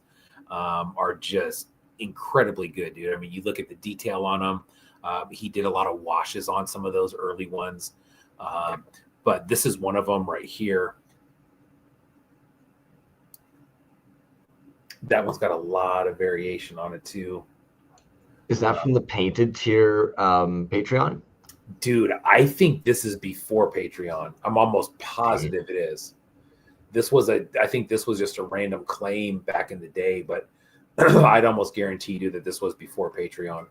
are just incredibly good, dude. I mean, you look at the detail on them. He did a lot of washes on some of those early ones, but this is one of them right here. That one's got a lot of variation on it too. Is that from the painted tier Patreon? Dude, I think this is before Patreon. I'm almost positive it is. I think this was just a random claim back in the day, but I'd almost guarantee you that this was before Patreon.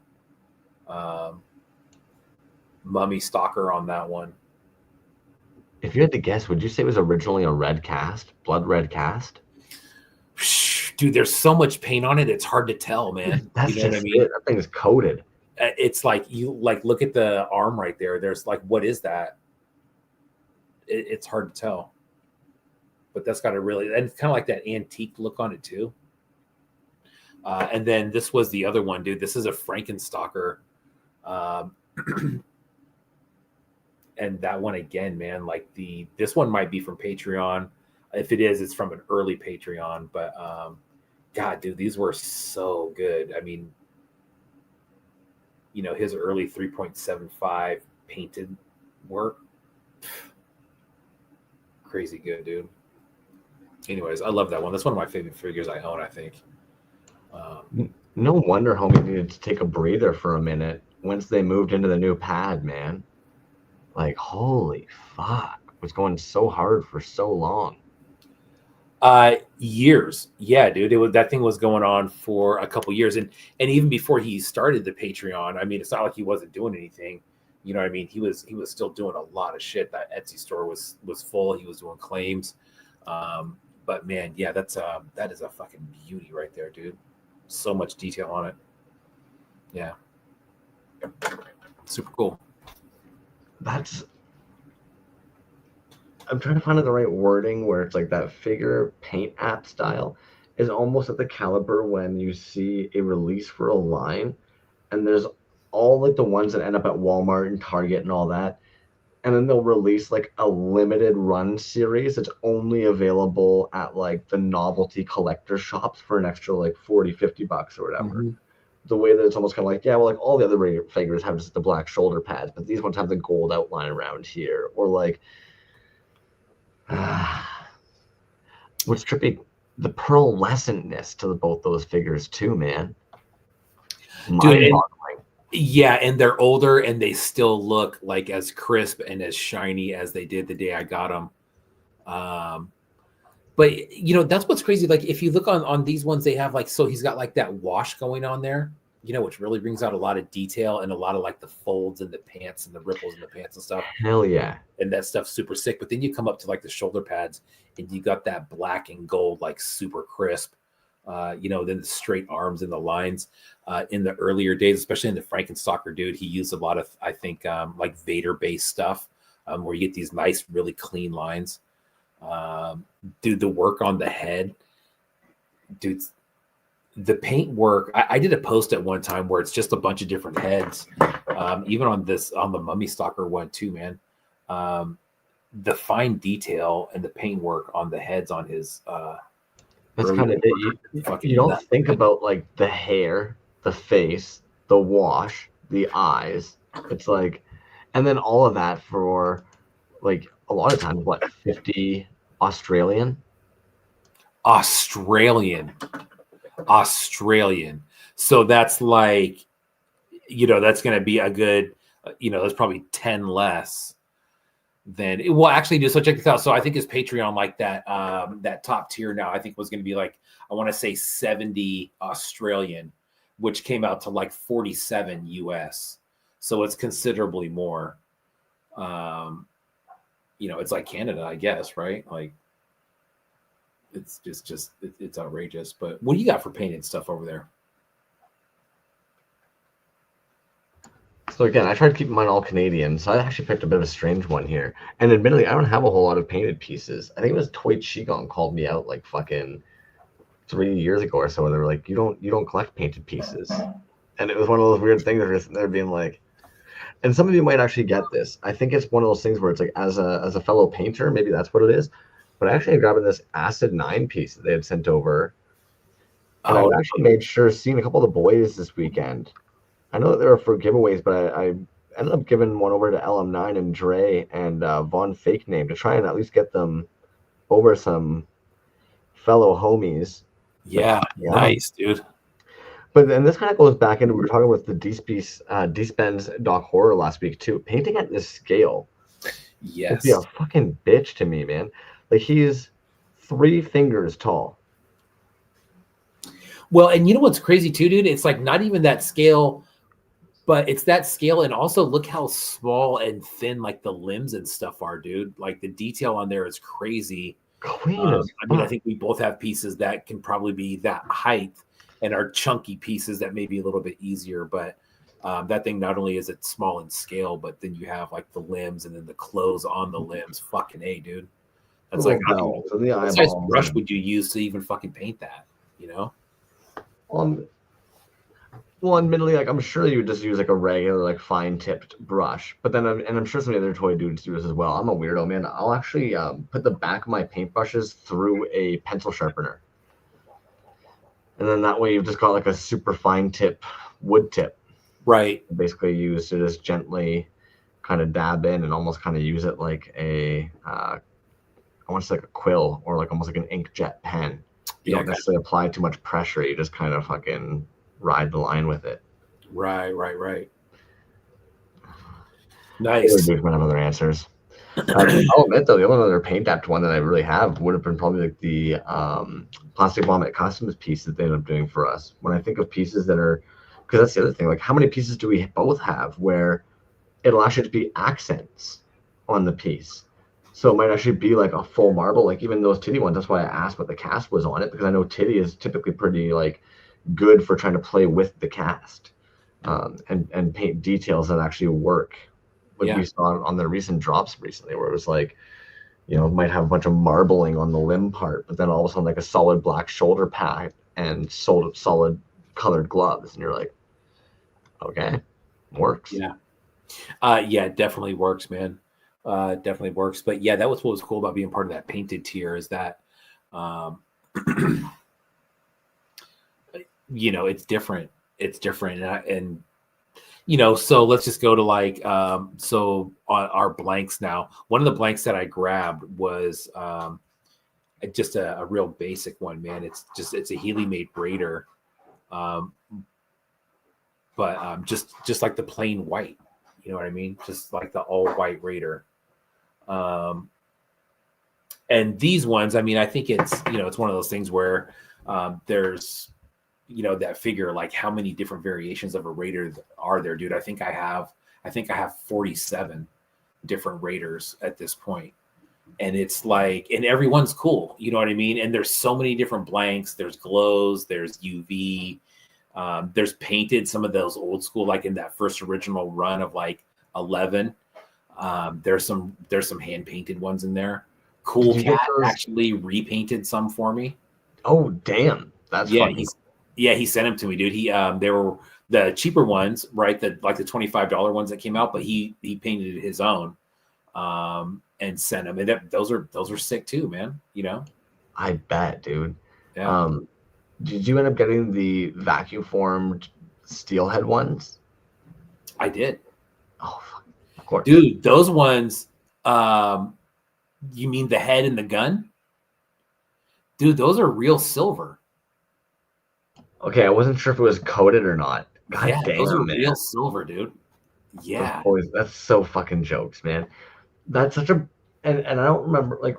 Mummy Stalker on that one. If you had to guess, would you say it was originally a red cast, blood red cast? Dude, there's so much paint on it, it's hard to tell, man. That's what I mean? That thing is coated. It's like you look at the arm right there. There's like, what is that? It's hard to tell. But that's got a really, and it's kind of like that antique look on it too. And then this was the other one, dude. This is a Frankenstalker. And that one again, man, like this one might be from Patreon. If it is, it's from an early Patreon. But God, dude, these were so good. I mean, his early 3.75 painted work, crazy good, dude. Anyways, I love that one. That's one of my favorite figures I own, I think. No wonder homie needed to take a breather for a minute once they moved into the new pad, man. Like, holy fuck. It was going so hard for so long. Years. Yeah, dude. That thing was going on for a couple years. And even before he started the Patreon, I mean, it's not like he wasn't doing anything. You know what I mean? He was still doing a lot of shit. That Etsy store was full. He was doing claims. But man, yeah, that is a fucking beauty right there, dude. So much detail on it. Yeah. Super cool. I'm trying to find the right wording where it's like that figure paint app style is almost at the caliber when you see a release for a line and there's all like the ones that end up at Walmart and Target and all that. And then they'll release like a limited run series that's only available at like the novelty collector shops for an extra like 40, $50 or whatever. Mm-hmm. The way that it's almost kind of like, yeah, well, like all the other figures have just the black shoulder pads, but these ones have the gold outline around here. Or like, what's trippy, the pearlescentness to both those figures too, man. Dude, yeah, and they're older and they still look like as crisp and as shiny as they did the day I got them. But that's what's crazy. Like if you look on these ones, they have like, so he's got like that wash going on there, which really brings out a lot of detail and a lot of like the folds in the pants and the ripples in the pants and stuff. Hell yeah. And that stuff's super sick. But then you come up to like the shoulder pads and you got that black and gold, like super crisp. Then the straight arms and the lines in the earlier days, especially in the Frankenstalker, dude, he used a lot of, I think, like Vader-based stuff where you get these nice, really clean lines. Dude, the work on the head, dude, the paint work. I did a post at one time where it's just a bunch of different heads, even on the Mummy Stalker one too, man. The fine detail and the paint work on the heads on his that's kind of it. You don't think about like the hair, the face, the wash, the eyes. It's like, and then all of that for like a lot of times, what, 50 Australian? So that's like, that's going to be a good, that's probably 10 less. then it will actually do. So check this out. So I think his Patreon, like that top tier now, I think was going to be like, I want to say 70 Australian, which came out to like 47 US. So it's considerably more. It's like Canada, I guess, right? Like it's it's outrageous. But what do you got for painted stuff over there? So again, I tried to keep mine all Canadian, so I actually picked a bit of a strange one here. And admittedly, I don't have a whole lot of painted pieces. I think it was Toy Qigong called me out like fucking 3 years ago or so. They were like, you don't collect painted pieces," and it was one of those weird things. They're being like, and some of you might actually get this. I think it's one of those things where it's like, as a fellow painter, maybe that's what it is. But I actually grabbed this Acid 9 piece that they had sent over, and I actually made sure seeing a couple of the boys this weekend. I know that they were for giveaways, but I ended up giving one over to LM9 and Dre and Von Fake Name to try and at least get them over some fellow homies. Yeah, nice, dude. But then this kind of goes back into, we were talking with the D-Spens Doc Horror last week too. Painting at this scale, yes, would be a fucking bitch to me, man. Like, he's 3 fingers tall. Well, and you know what's crazy too, dude? It's like not even that scale. But it's that scale, and also look how small and thin like the limbs and stuff are, dude. Like the detail on there is crazy. I mean, I think we both have pieces that can probably be that height, and are chunky pieces that may be a little bit easier. But that thing, not only is it small in scale, but then you have like the limbs and then the clothes on the limbs. Fucking A, dude. That's like, what size brush would you use to even fucking paint that? You know? Well, admittedly, like, I'm sure you would just use like a regular, like, fine-tipped brush, but then I'm sure some of the other toy dudes do this as well. I'm a weirdo, man. I'll actually put the back of my paintbrushes through a pencil sharpener, and then that way you've just got like a super fine tip wood tip, right? Basically used to just gently kind of dab in and almost kind of use it like a I want to say like a quill, or like almost like an inkjet pen. You don't necessarily apply too much pressure. You just kind of fucking ride the line with it. Right. Nice. We might have other answers. I'll admit though, the only other paint apt one that I really have would have been probably like the Plastic Vomit Customs piece that they ended up doing for us. When I think of pieces that are, because that's the other thing, like how many pieces do we both have where it'll actually be accents on the piece? So it might actually be like a full marble, like even those titty ones. That's why I asked what the cast was on it, because I know titty is typically pretty like good for trying to play with the cast and paint details that actually work. Like we saw on the recent drops recently, where it was like, might have a bunch of marbling on the limb part, but then all of a sudden like a solid black shoulder pad and solid colored gloves, and you're like, okay, works. Yeah, definitely works, man. Definitely works. But yeah, that was what was cool about being part of that painted tier, is that it's different. It's different. And so let's just go to like, so on our blanks now. One of the blanks that I grabbed was just a real basic one, man. It's a Healy made Raider. But just like the plain white, you know what I mean? Just like the all white Raider. And these ones, I mean, I think it's, it's one of those things where there's, that figure, like how many different variations of a Raider are there, dude? I think I have 47 different Raiders at this point. And it's like, and everyone's cool, you know what I mean? And there's so many different blanks. There's glows, there's UV, there's painted, some of those old school, like in that first original run of like 11. There's some hand painted ones in there. Cool Cat actually repainted some for me. Oh damn, that's funny. He sent them to me, dude. They were the cheaper ones, right? Like the $25 ones that came out, but he painted his own, and sent them. And those are sick too, man. I bet, dude. Yeah. Did you end up getting the vacuum formed steelhead ones? I did. Oh, of course, dude. Those ones. You mean the head and the gun? Dude, those are real silver. Okay, I wasn't sure if it was coated or not. God damn, those are man. Real silver, dude. Yeah. That's so fucking jokes, man. that's such a and I don't remember like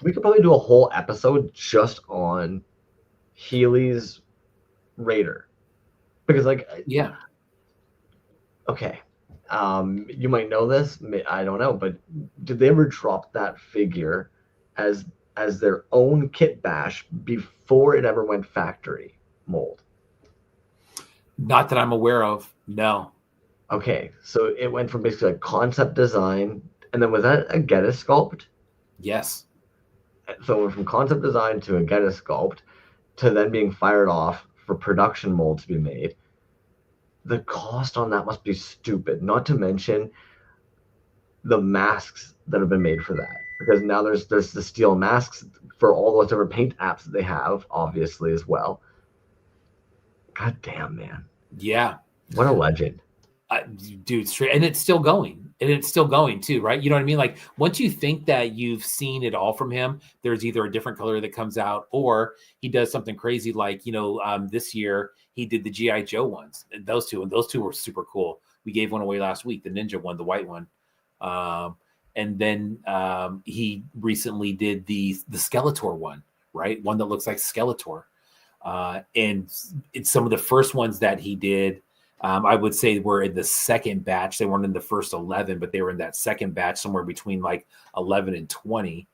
we could probably do a whole episode just on Healy's Raider because like Yeah. okay, you might know this, I don't know, but did they ever drop that figure as their own kit bash before it ever went factory mold? Not that I'm aware of. No. Okay, so it went from basically like concept design, and then was that a Geta sculpt? Yes. So it went from concept design to a Geta sculpt to then being fired off for production mold to be made. The cost on that must be stupid. Not to mention the masks that have been made for that, because now there's the steel masks for all those different paint apps that they have, obviously as well. God damn, man! Yeah. What a legend. Dude, straight, and it's still going, too, right? You know what I mean? Like once you think that you've seen it all from him, there's either a different color that comes out, or he does something crazy. Like this year he did the GI Joe ones, and those two were super cool. We gave one away last week, the Ninja one, the white one, and then he recently did the Skeletor one, right? One that looks like Skeletor, and it's some of the first ones that he did. I would say we're in the second batch. They weren't in the first 11, but they were in that second batch, somewhere between like 11 and 20.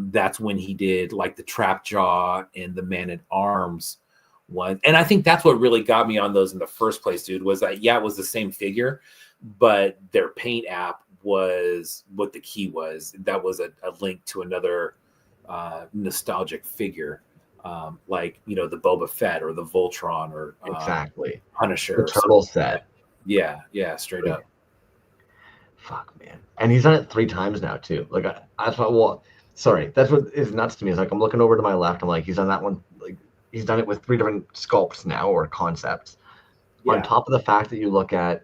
That's when he did like the Trap Jaw and the Man at Arms one. And I think that's what really got me on those in the first place, dude, was that, yeah, it was the same figure, but their paint app was what the key was. That was a link to another nostalgic figure. Like the Boba Fett or the Voltron or exactly Punisher, the turtle set. Yeah, straight up. Fuck, man, and he's done it 3 times now too. Like I thought, well, sorry, that's what is nuts to me. Is like I'm looking over to my left, I'm like, he's done that one. Like he's done it with 3 different sculpts now or concepts. Yeah. On top of the fact that you look at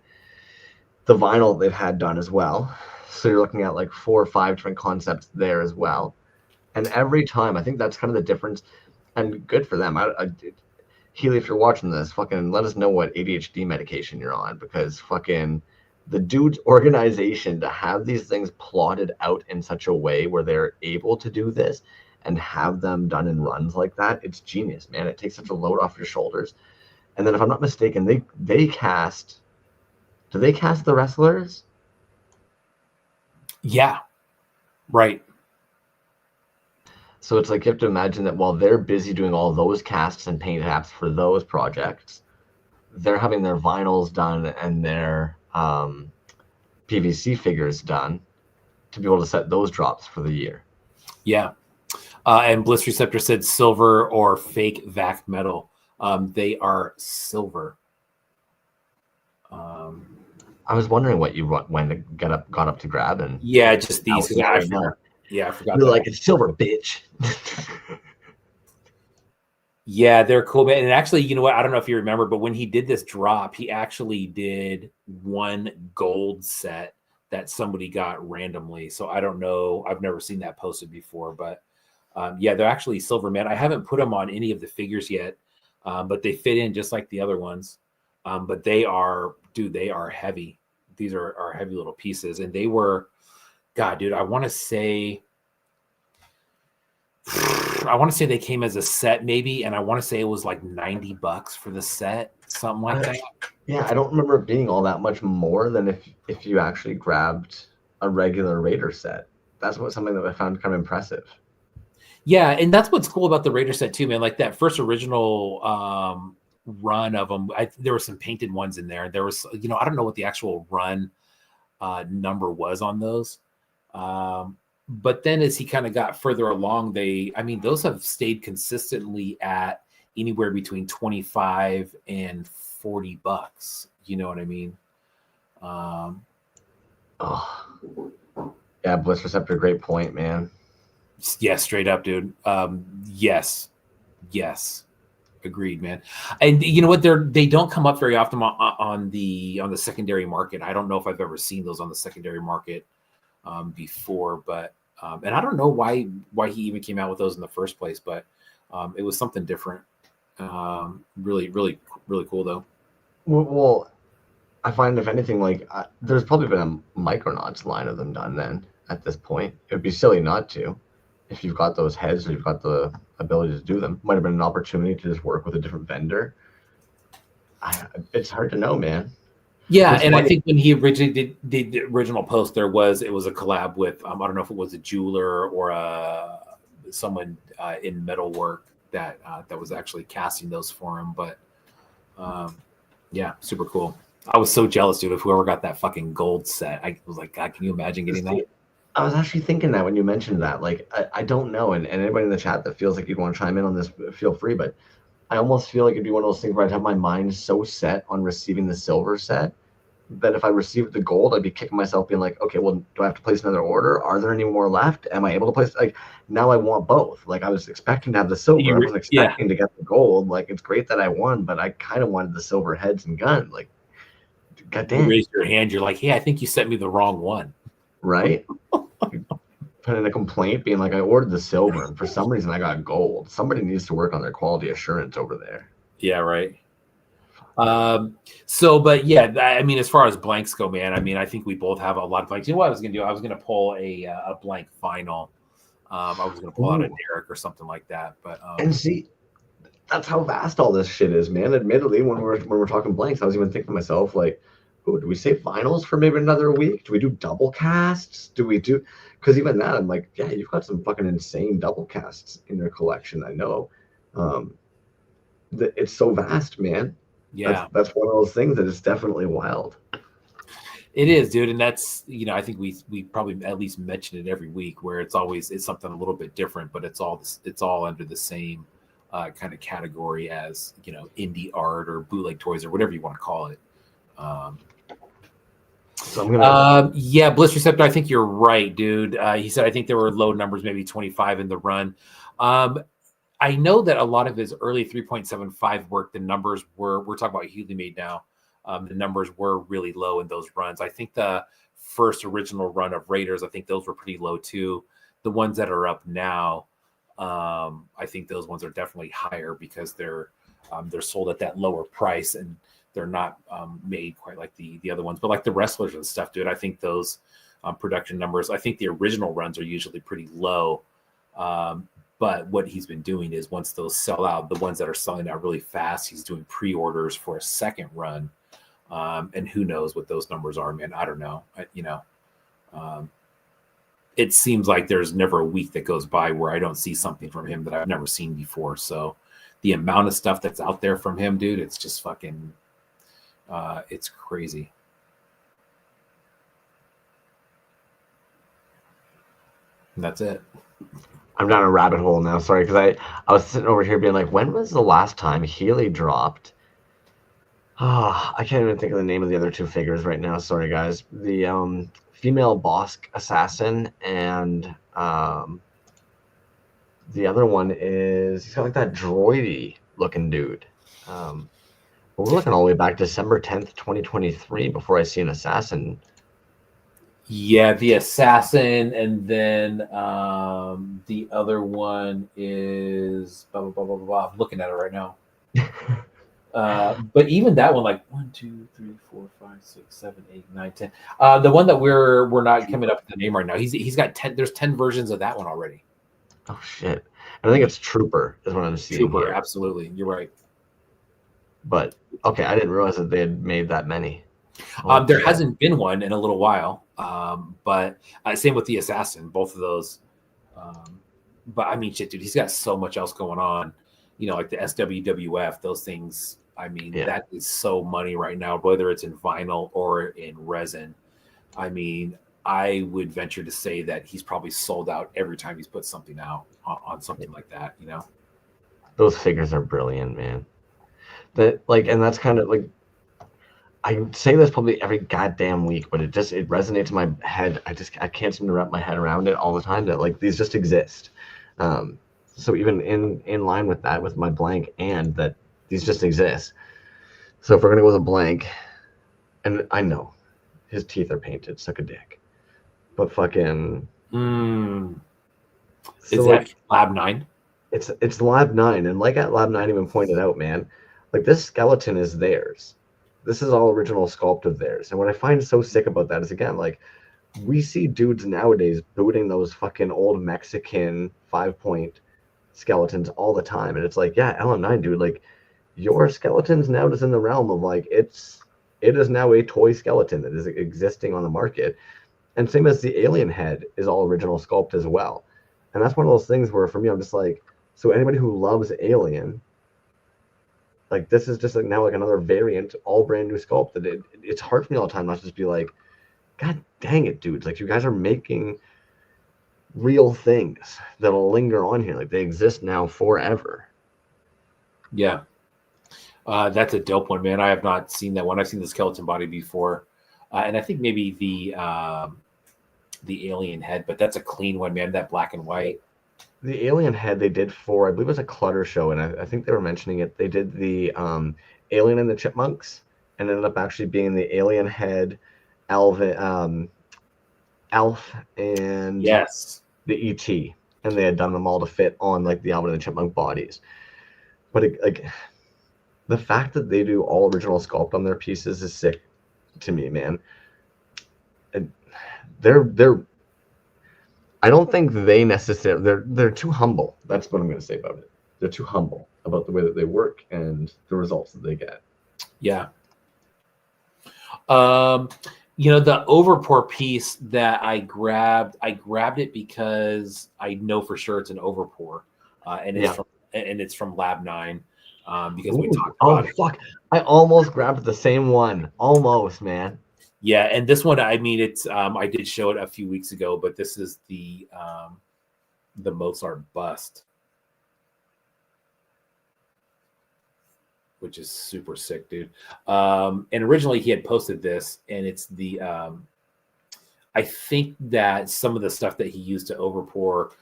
the vinyl they've had done as well, so you're looking at like 4 or 5 different concepts there as well. And every time, I think that's kind of the difference. And good for them. Healy, if you're watching this, fucking let us know what ADHD medication you're on, because fucking the dude's organization to have these things plotted out in such a way where they're able to do this and have them done in runs like that, it's genius, man. It takes such a load off your shoulders. And then if I'm not mistaken, they cast. Do they cast the wrestlers? Yeah. Right. So it's like you have to imagine that while they're busy doing all those casts and paint apps for those projects, they're having their vinyls done and their PVC figures done to be able to set those drops for the year. Yeah. And Bliss Receptor said silver or fake vac metal. They are silver. I was wondering what you when to got up to grab, and yeah, just these. I forgot. You're like, it's silver, bitch. Yeah, they're cool, man. And actually, you know what? I don't know if you remember, but when he did this drop, he actually did one gold set that somebody got randomly. So I don't know. I've never seen that posted before, but yeah, they're actually silver, man. I haven't put them on any of the figures yet, but they fit in just like the other ones. But they are heavy. These are heavy little pieces, and they were, God, dude, I want to say they came as a set maybe, and I want to say it was like $90 for the set, something like that. Yeah, I don't remember it being all that much more than if you actually grabbed a regular Raider set. That's something that I found kind of impressive. Yeah, and that's what's cool about the Raider set too, man. Like that first original run of them, there were some painted ones in there. There was, I don't know what the actual run number was on those. But then as he kind of got further along, those have stayed consistently at anywhere between $25 and $40. You know what I mean? Yeah, Bliss Receptor, great point, man. Yeah, straight up, dude. Yes. Agreed, man. And you know what? They don't come up very often on the secondary market. I don't know if I've ever seen those on the secondary market before, but and I don't know why he even came out with those in the first place, but it was something different. Really, really, really cool though. Well, I find if anything, like there's probably been a Micronauts line of them done then at this point. It would be silly not to. If you've got those heads or you've got the ability to do them, might have been an opportunity to just work with a different vendor. It's hard to know, man. Yeah, What's and I funny? think when he originally did the original post, it was a collab with I don't know if it was a jeweler or someone in metalwork that was actually casting those for him. But yeah, super cool. I was so jealous, dude, of whoever got that fucking gold set. I was like, God, can you imagine getting that? I was actually thinking that when you mentioned that. Like, I don't know, and anybody in the chat that feels like you'd want to chime in on this, feel free. But I almost feel like it'd be one of those things where I'd have my mind so set on receiving the silver set that if I received the gold, I'd be kicking myself, being like, okay, well, do I have to place another order? Are there any more left? Am I able to place? Like, now I want both. Like, I was expecting to have the silver. I wasn't expecting to get the gold. Like, it's great that I won, but I kind of wanted the silver heads and gun. Like, goddamn. You raise your hand. You're like, hey, I think you sent me the wrong one. Right? Put in a complaint being like, I ordered the silver and for some reason I got gold. Somebody needs to work on their quality assurance over there. Yeah, right. But yeah, I mean, as far as blanks go, man, I mean, I think we both have a lot of blanks. You know what I was going to do? I was going to pull a blank final. I was going to pull out a Derek or something like that. But and see, that's how vast all this shit is, man. Admittedly, when we're talking blanks, I was even thinking to myself, like, ooh, do we save finals for maybe another week? Do we do double casts? Do we do? Because even that, I'm like, yeah, you've got some fucking insane double casts in your collection. I know. It's so vast, man. Yeah, that's one of those things that is definitely wild. It is, dude, and that's I think we probably at least mention it every week, where it's something a little bit different, but it's all under the same kind of category as indie art or bootleg toys or whatever you want to call it. So I'm gonna. Yeah, Bliss Receptor. I think you're right, dude. He said I think there were low numbers, maybe 25 in the run. I know that a lot of his early 3.75 work, the numbers we're talking about Healy made now. The numbers were really low in those runs. I think the first original run of Raiders, I think those were pretty low too. The ones that are up now, I think those ones are definitely higher because they're sold at that lower price and they're not made quite like the other ones. But like the wrestlers and stuff, dude, I think those production numbers, I think the original runs are usually pretty low. But what he's been doing is once those sell out, the ones that are selling out really fast, he's doing pre-orders for a second run. And who knows what those numbers are, man? I don't know. It seems like there's never a week that goes by where I don't see something from him that I've never seen before. So the amount of stuff that's out there from him, dude, it's just fucking, it's crazy. And that's it. I'm down a rabbit hole now. Sorry, because I was sitting over here being like, when was the last time Healy dropped? I can't even think of the name of the other two figures right now. Sorry, guys. The female Bosk assassin and the other one is he's got like that droidy looking dude. But we're looking all the way back December 10th, 2023 before I see an assassin. Yeah, the assassin, and then the other one is blah, blah, blah, blah, blah. I'm looking at it right now. But even that one, like 1, 2, 3, 4, 5, 6, 7, 8, 9, 10. The one that we're not coming up with the name right now. He's got 10. There's 10 versions of that one already. Oh shit! I think it's Trooper is what I'm seeing. Trooper, here. Absolutely, you're right. But okay, I didn't realize that they had made that many. There hasn't been one in a little while. But same with the assassin, both of those. But I mean, shit, dude, he's got so much else going on. Like the SWWF, those things. I mean, that is so money right now, whether it's in vinyl or in resin. I mean, I would venture to say that he's probably sold out every time he's put something out on something like that. Those figures are brilliant, man. And that's kind of like. I say this probably every goddamn week, but it resonates in my head. I can't seem to wrap my head around it all the time that like these just exist. So even in line with that, with my blank, and that these just exist. So if we're gonna go with a blank, and I know his teeth are painted, suck a dick, but fucking. Is that Lab 9? It's Lab 9, and like at Lab 9 even pointed out, man, like this skeleton is theirs. This is all original sculpt of theirs. And what I find so sick about that is, again, like, we see dudes nowadays booting those fucking old Mexican 5-point skeletons all the time, and it's like, yeah, LM9, dude, like your skeletons now is in the realm of like it is now a toy skeleton that is existing on the market, and same as the alien head is all original sculpt as well, and that's one of those things where for me I'm just like, so anybody who loves Alien, like this is just like now like another variant, all brand new sculpt that it's hard for me all the time not to just be like, God dang it, dudes! Like you guys are making real things that'll linger on here. Like they exist now forever. Yeah. That's a dope one, man. I have not seen that one. I've seen the skeleton body before. And I think maybe the alien head, but that's a clean one, man. That black and white. The alien head they did for, I believe it was a Clutter show, and I think they were mentioning it. They did the Alien and the Chipmunks, and ended up actually being the alien head, Alvin, Alf, and Yes. the ET, and they had done them all to fit on like the Alvin and the Chipmunk bodies. But like the fact that they do all original sculpt on their pieces is sick to me, man. And they're I don't think they necessarily they're too humble. That's what I'm going to say about it. They're too humble about the way that they work and the results that they get. Yeah. The overpour piece that I grabbed it because I know for sure it's an overpour, and it's from Lab 9, because we talked about it. Fuck! I almost grabbed the same one. Almost, man. Yeah, and this one, I mean, it's I did show it a few weeks ago, but this is the Mozart bust, which is super sick, dude. And originally he had posted this, and it's the I think that some of the stuff that he used to overpour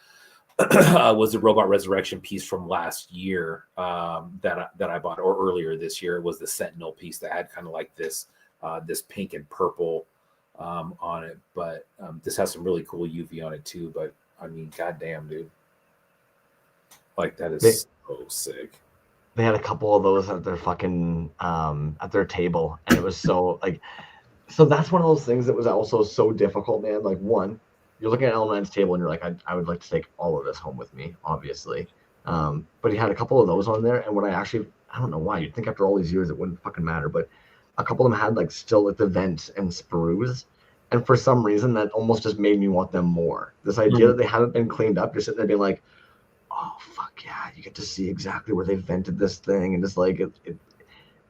was the Robot Resurrection piece from last year, that I bought, or earlier this year. It was the Sentinel piece that had kind of like this pink and purple on it, but this has some really cool UV on it too. But I mean, goddamn, dude, like that is so sick. They had a couple of those at their fucking at their table, and it was so like, so that's one of those things that was also so difficult, man. Like one, you're looking at L9's table and you're like, I would like to take all of this home with me, obviously. But he had a couple of those on there, and what I don't know why, you'd think after all these years it wouldn't fucking matter, but a couple of them had like still like the vents and sprues, and for some reason that almost just made me want them more. This idea that they haven't been cleaned up, you're sitting there being like, oh fuck yeah, you get to see exactly where they vented this thing, and just like it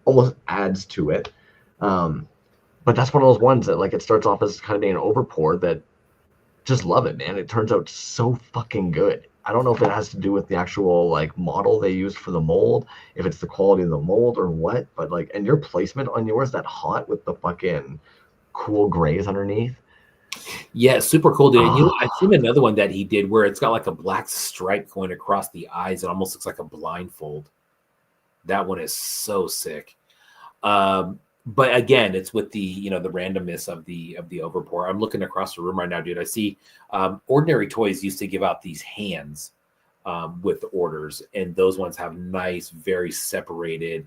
almost adds to it. But that's one of those ones that like it starts off as kind of being an overpour that just love it, man. It turns out so fucking good. I don't know if it has to do with the actual like model they used for the mold, if it's the quality of the mold or what, but like, and your placement on yours, that hot with the fucking cool grays underneath. Yeah, super cool, dude. And I've seen another one that he did where it's got like a black stripe going across the eyes. It almost looks like a blindfold. That one is so sick. But again, it's with the the randomness of the overpour. I'm looking across the room right now, dude. I see Ordinary Toys used to give out these hands with the orders, and those ones have nice, very separated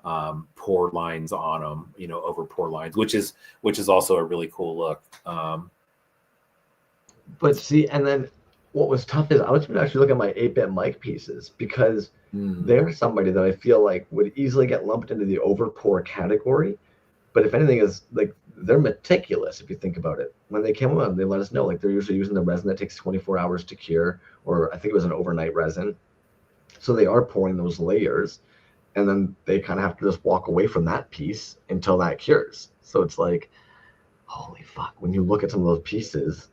pour lines on them. Overpour lines, which is also a really cool look. But see, and then what was tough is I was actually looking at my 8-bit mic pieces, because they're somebody that I feel like would easily get lumped into the overpour category. But if anything, is like they're meticulous if you think about it. When they came on, they let us know like they're usually using the resin that takes 24 hours to cure, or I think it was an overnight resin. So they are pouring those layers, and then they kind of have to just walk away from that piece until that cures. So it's like, holy fuck, when you look at some of those pieces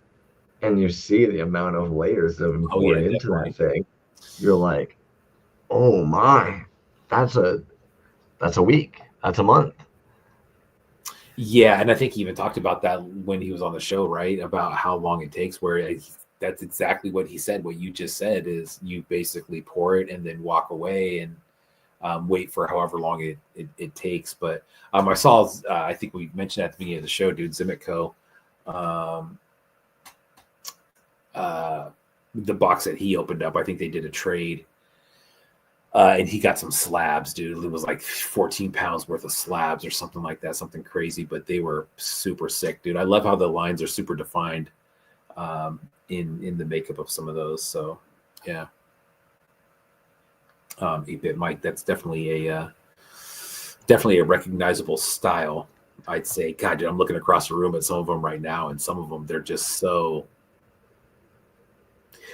and you see the amount of layers that have been poured into that thing, you're like, oh my, that's a week, that's a month. Yeah, and I think he even talked about that when he was on the show, right? About how long it takes, where that's exactly what he said. What you just said is you basically pour it and then walk away and wait for however long it takes. But I saw, I think we mentioned at the beginning of the show, dude, Zimico, the box that he opened up, I think they did a trade. And he got some slabs, dude. It was like 14 pounds worth of slabs or something like that, something crazy, but they were super sick, dude. I love how the lines are super defined in the makeup of some of those. So yeah. 8-bit Mike, that's definitely a recognizable style, I'd say. God, dude, I'm looking across the room at some of them right now, and some of them, they're just so.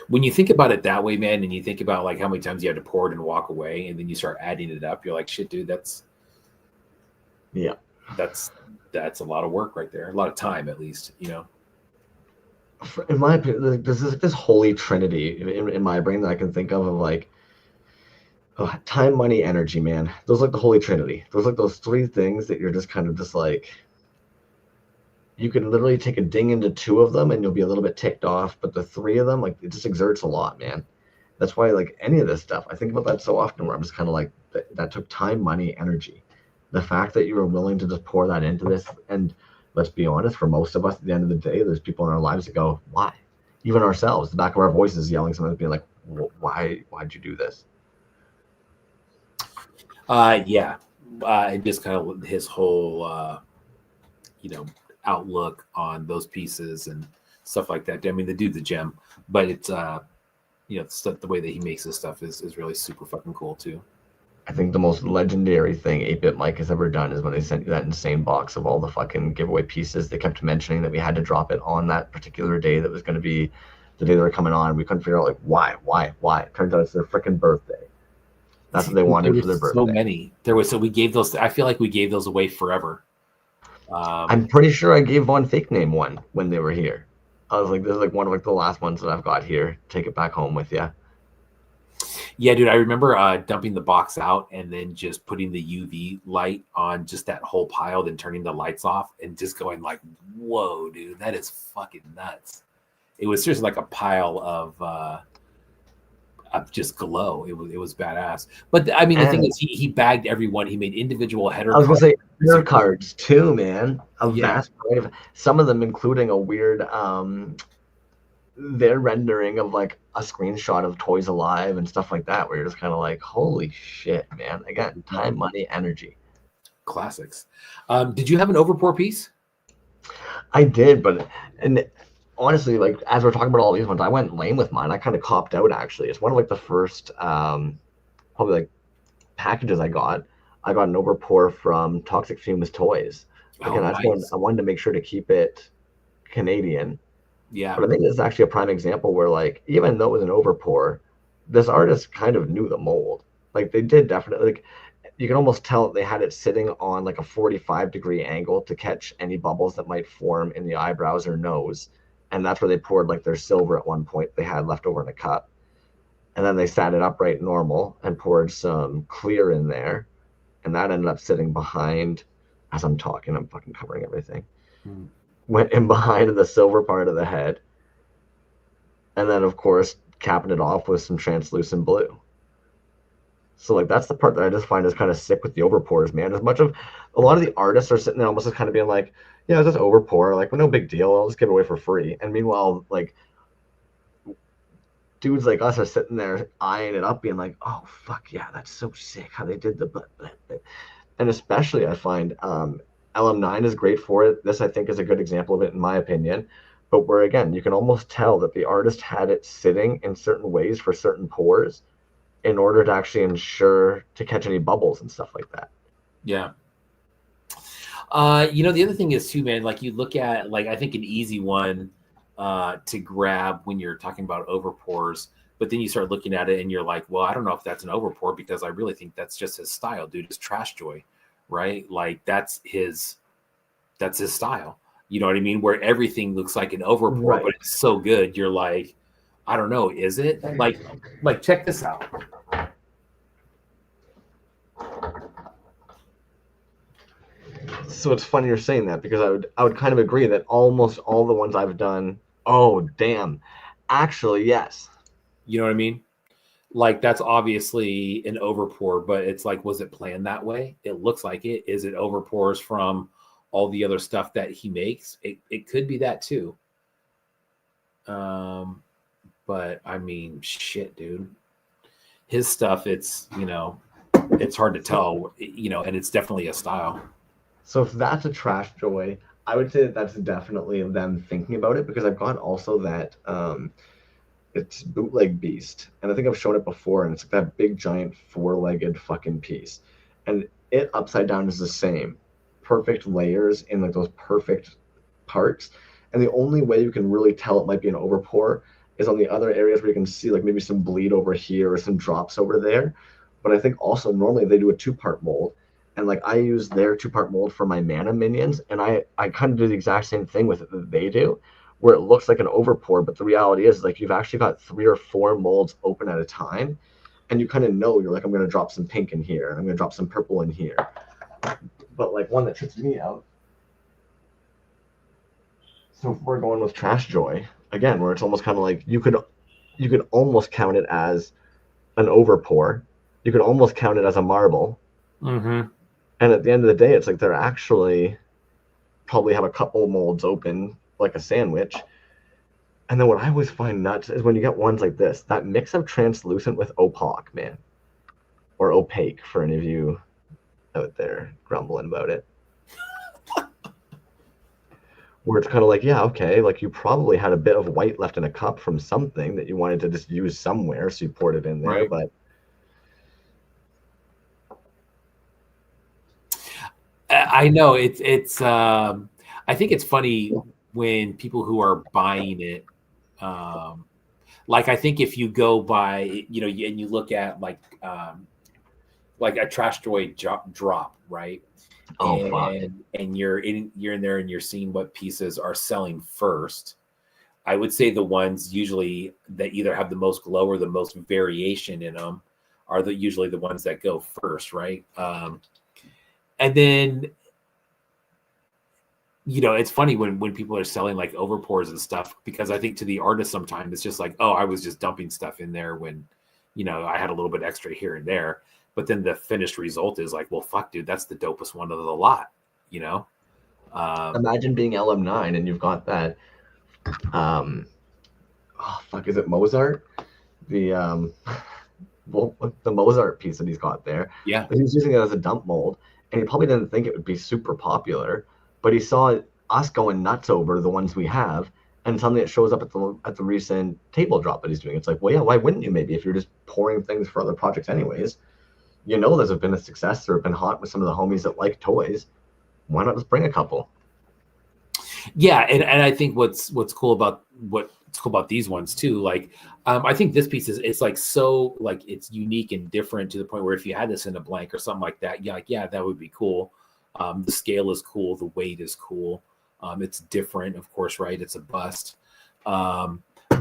When you think about it that way, man, and you think about like how many times you had to pour it and walk away, and then you start adding it up, you're like, shit, dude, that's a lot of work right there, a lot of time at least, you know. In my opinion, there's this holy trinity in my brain that I can think of like time, money, energy, man. Those like the holy trinity. Those like those three things that you're just kind of just like. You can literally take a ding into two of them and you'll be a little bit ticked off, but the three of them, like it just exerts a lot, man. That's why like any of this stuff, I think about that so often where I'm just kind of like that took time, money, energy. The fact that you were willing to just pour that into this, and let's be honest, for most of us at the end of the day, there's people in our lives that go, why? Even ourselves, the back of our voices yelling something, being like, why'd you do this? Yeah. And just kind of his whole outlook on those pieces and stuff like that. I mean, the dude's a gem, but it's the way that he makes his stuff is really super fucking cool too. I think the most legendary thing 8-Bit Mike has ever done is when they sent you that insane box of all the fucking giveaway pieces. They kept mentioning that we had to drop it on that particular day that was going to be the day they were coming on. We couldn't figure out like why. It turns out it's their freaking birthday. That's what they wanted for their birthday. So many. So we gave those. I feel like we gave those away forever. I'm pretty sure I gave Von Fake Name one when they were here. I was like, this is like one of like the last ones that I've got here. Take it back home with you. Yeah, dude, I remember dumping the box out and then just putting the UV light on just that whole pile, then turning the lights off and just going like, whoa, dude, that is fucking nuts. It was seriously like a pile of just glow. It was badass. But I mean, the thing is, he bagged everyone. He made individual header I was cards. gonna say header cards too, man. Yeah. Vast variety of, some of them including a weird their rendering of like a screenshot of Toys Alive and stuff like that, where you're just kind of like, holy shit, man. Again, time, money, energy. Classics. Did you have an overpour piece? I did, and honestly, like as we're talking about all these ones, I went lame with mine. I kind of copped out actually. It's one of like the first probably like packages I got. I got an overpour from Toxic Fumes Toys. Again, Nice. I wanted to make sure to keep it Canadian. Yeah. But I think this is actually a prime example where, like, even though it was an overpour, this artist kind of knew the mold. Like, they did definitely, like, you can almost tell they had it sitting on like a 45-degree angle to catch any bubbles that might form in the eyebrows or nose. And that's where they poured like their silver at one point they had left over in a cup. And then they sat it upright normal and poured some clear in there. And that ended up sitting behind, as I'm talking, I'm fucking covering everything. Went in behind the silver part of the head. And then, of course, capping it off with some translucent blue. So, like, that's the part that I just find is kind of sick with the overpours, man. As much of a lot of the artists are sitting there almost just kind of being like, yeah, just overpour. Like, well, no big deal. I'll just give it away for free. And meanwhile, like, dudes like us are sitting there eyeing it up, being like, oh, fuck yeah, that's so sick how they did the. And especially, I find LM9 is great for it. This, I think, is a good example of it, in my opinion. But where, again, you can almost tell that the artist had it sitting in certain ways for certain pours in order to actually ensure to catch any bubbles and stuff like that. Yeah. The other thing is too, man, like you look at, like, I think an easy one to grab when you're talking about overpours, but then you start looking at it and you're like, well, I don't know if that's an overpour because I really think that's just his style, dude. It's Trash Joy, right? Like that's his style. You know what I mean? Where everything looks like an overpour, right, but it's so good. You're like, I don't know. Is it like check this out. So it's funny you're saying that because I would kind of agree that almost all the ones I've done. Oh, damn. Actually, yes. You know what I mean? Like that's obviously an overpour, but it's like, was it planned that way? It looks like it. Is it overpours from all the other stuff that he makes? It could be that too. But I mean, shit, dude. his stuff, it's, it's hard to tell, and it's definitely a style. So if that's a trash joy, I would say that that's definitely them thinking about it, because I've got also that it's bootleg beast, and I think I've shown it before, and it's like that big giant four-legged fucking piece, and it upside down is the same, perfect layers in like those perfect parts, and the only way you can really tell it might be an overpour is on the other areas where you can see like maybe some bleed over here or some drops over there. But I think also normally they do a two-part mold, and like I use their two-part mold for my mana minions, and I kind of do the exact same thing with it that they do, where it looks like an overpour, but the reality is like you've actually got 3 or 4 molds open at a time, and you kind of know, you're like, I'm going to drop some pink in here, and I'm going to drop some purple in here. But like one that trips me out, so if we're going with trash joy again, where it's almost kind of like you could almost count it as an overpour, you could almost count it as a marble, Mm-hmm. and at the end of the day, it's like they're actually probably have a couple molds open like a sandwich. And then what I always find nuts is when you get ones like this, that mix of translucent with opaque, man, or opaque for any of you out there grumbling about it. Where it's kind of like, yeah, okay, like you probably had a bit of white left in a cup from something that you wanted to just use somewhere, so you poured it in there. Right. But I know it's I think it's funny when people who are buying it, like I think if you go by, and you look at like a trash joy drop, right? oh fuck, And you're in there and you're seeing what pieces are selling first. I would say the ones usually that either have the most glow or the most variation in them are usually the ones that go first, right? And then, it's funny when people are selling like overpours and stuff, because I think to the artist sometimes it's just like, oh, I was just dumping stuff in there when, I had a little bit extra here and there. But then the finished result is like, well, fuck, dude, that's the dopest one of the lot, imagine being LM9 and you've got that oh fuck, is it Mozart? The well, the Mozart piece that he's got there. Yeah. But he was using it as a dump mold, and he probably didn't think it would be super popular, but he saw us going nuts over the ones we have, and suddenly it shows up at the recent table drop that he's doing. It's like, well, yeah, why wouldn't you? Maybe if you're just pouring things for other projects anyways, those have been a success or have been hot with some of the homies that like toys. Why not just bring a couple? Yeah, and I think what's cool about these ones too, like I think this piece is, it's like so like it's unique and different to the point where if you had this in a blank or something like that, yeah, that would be cool. The scale is cool, the weight is cool. It's different, of course, right? It's a bust.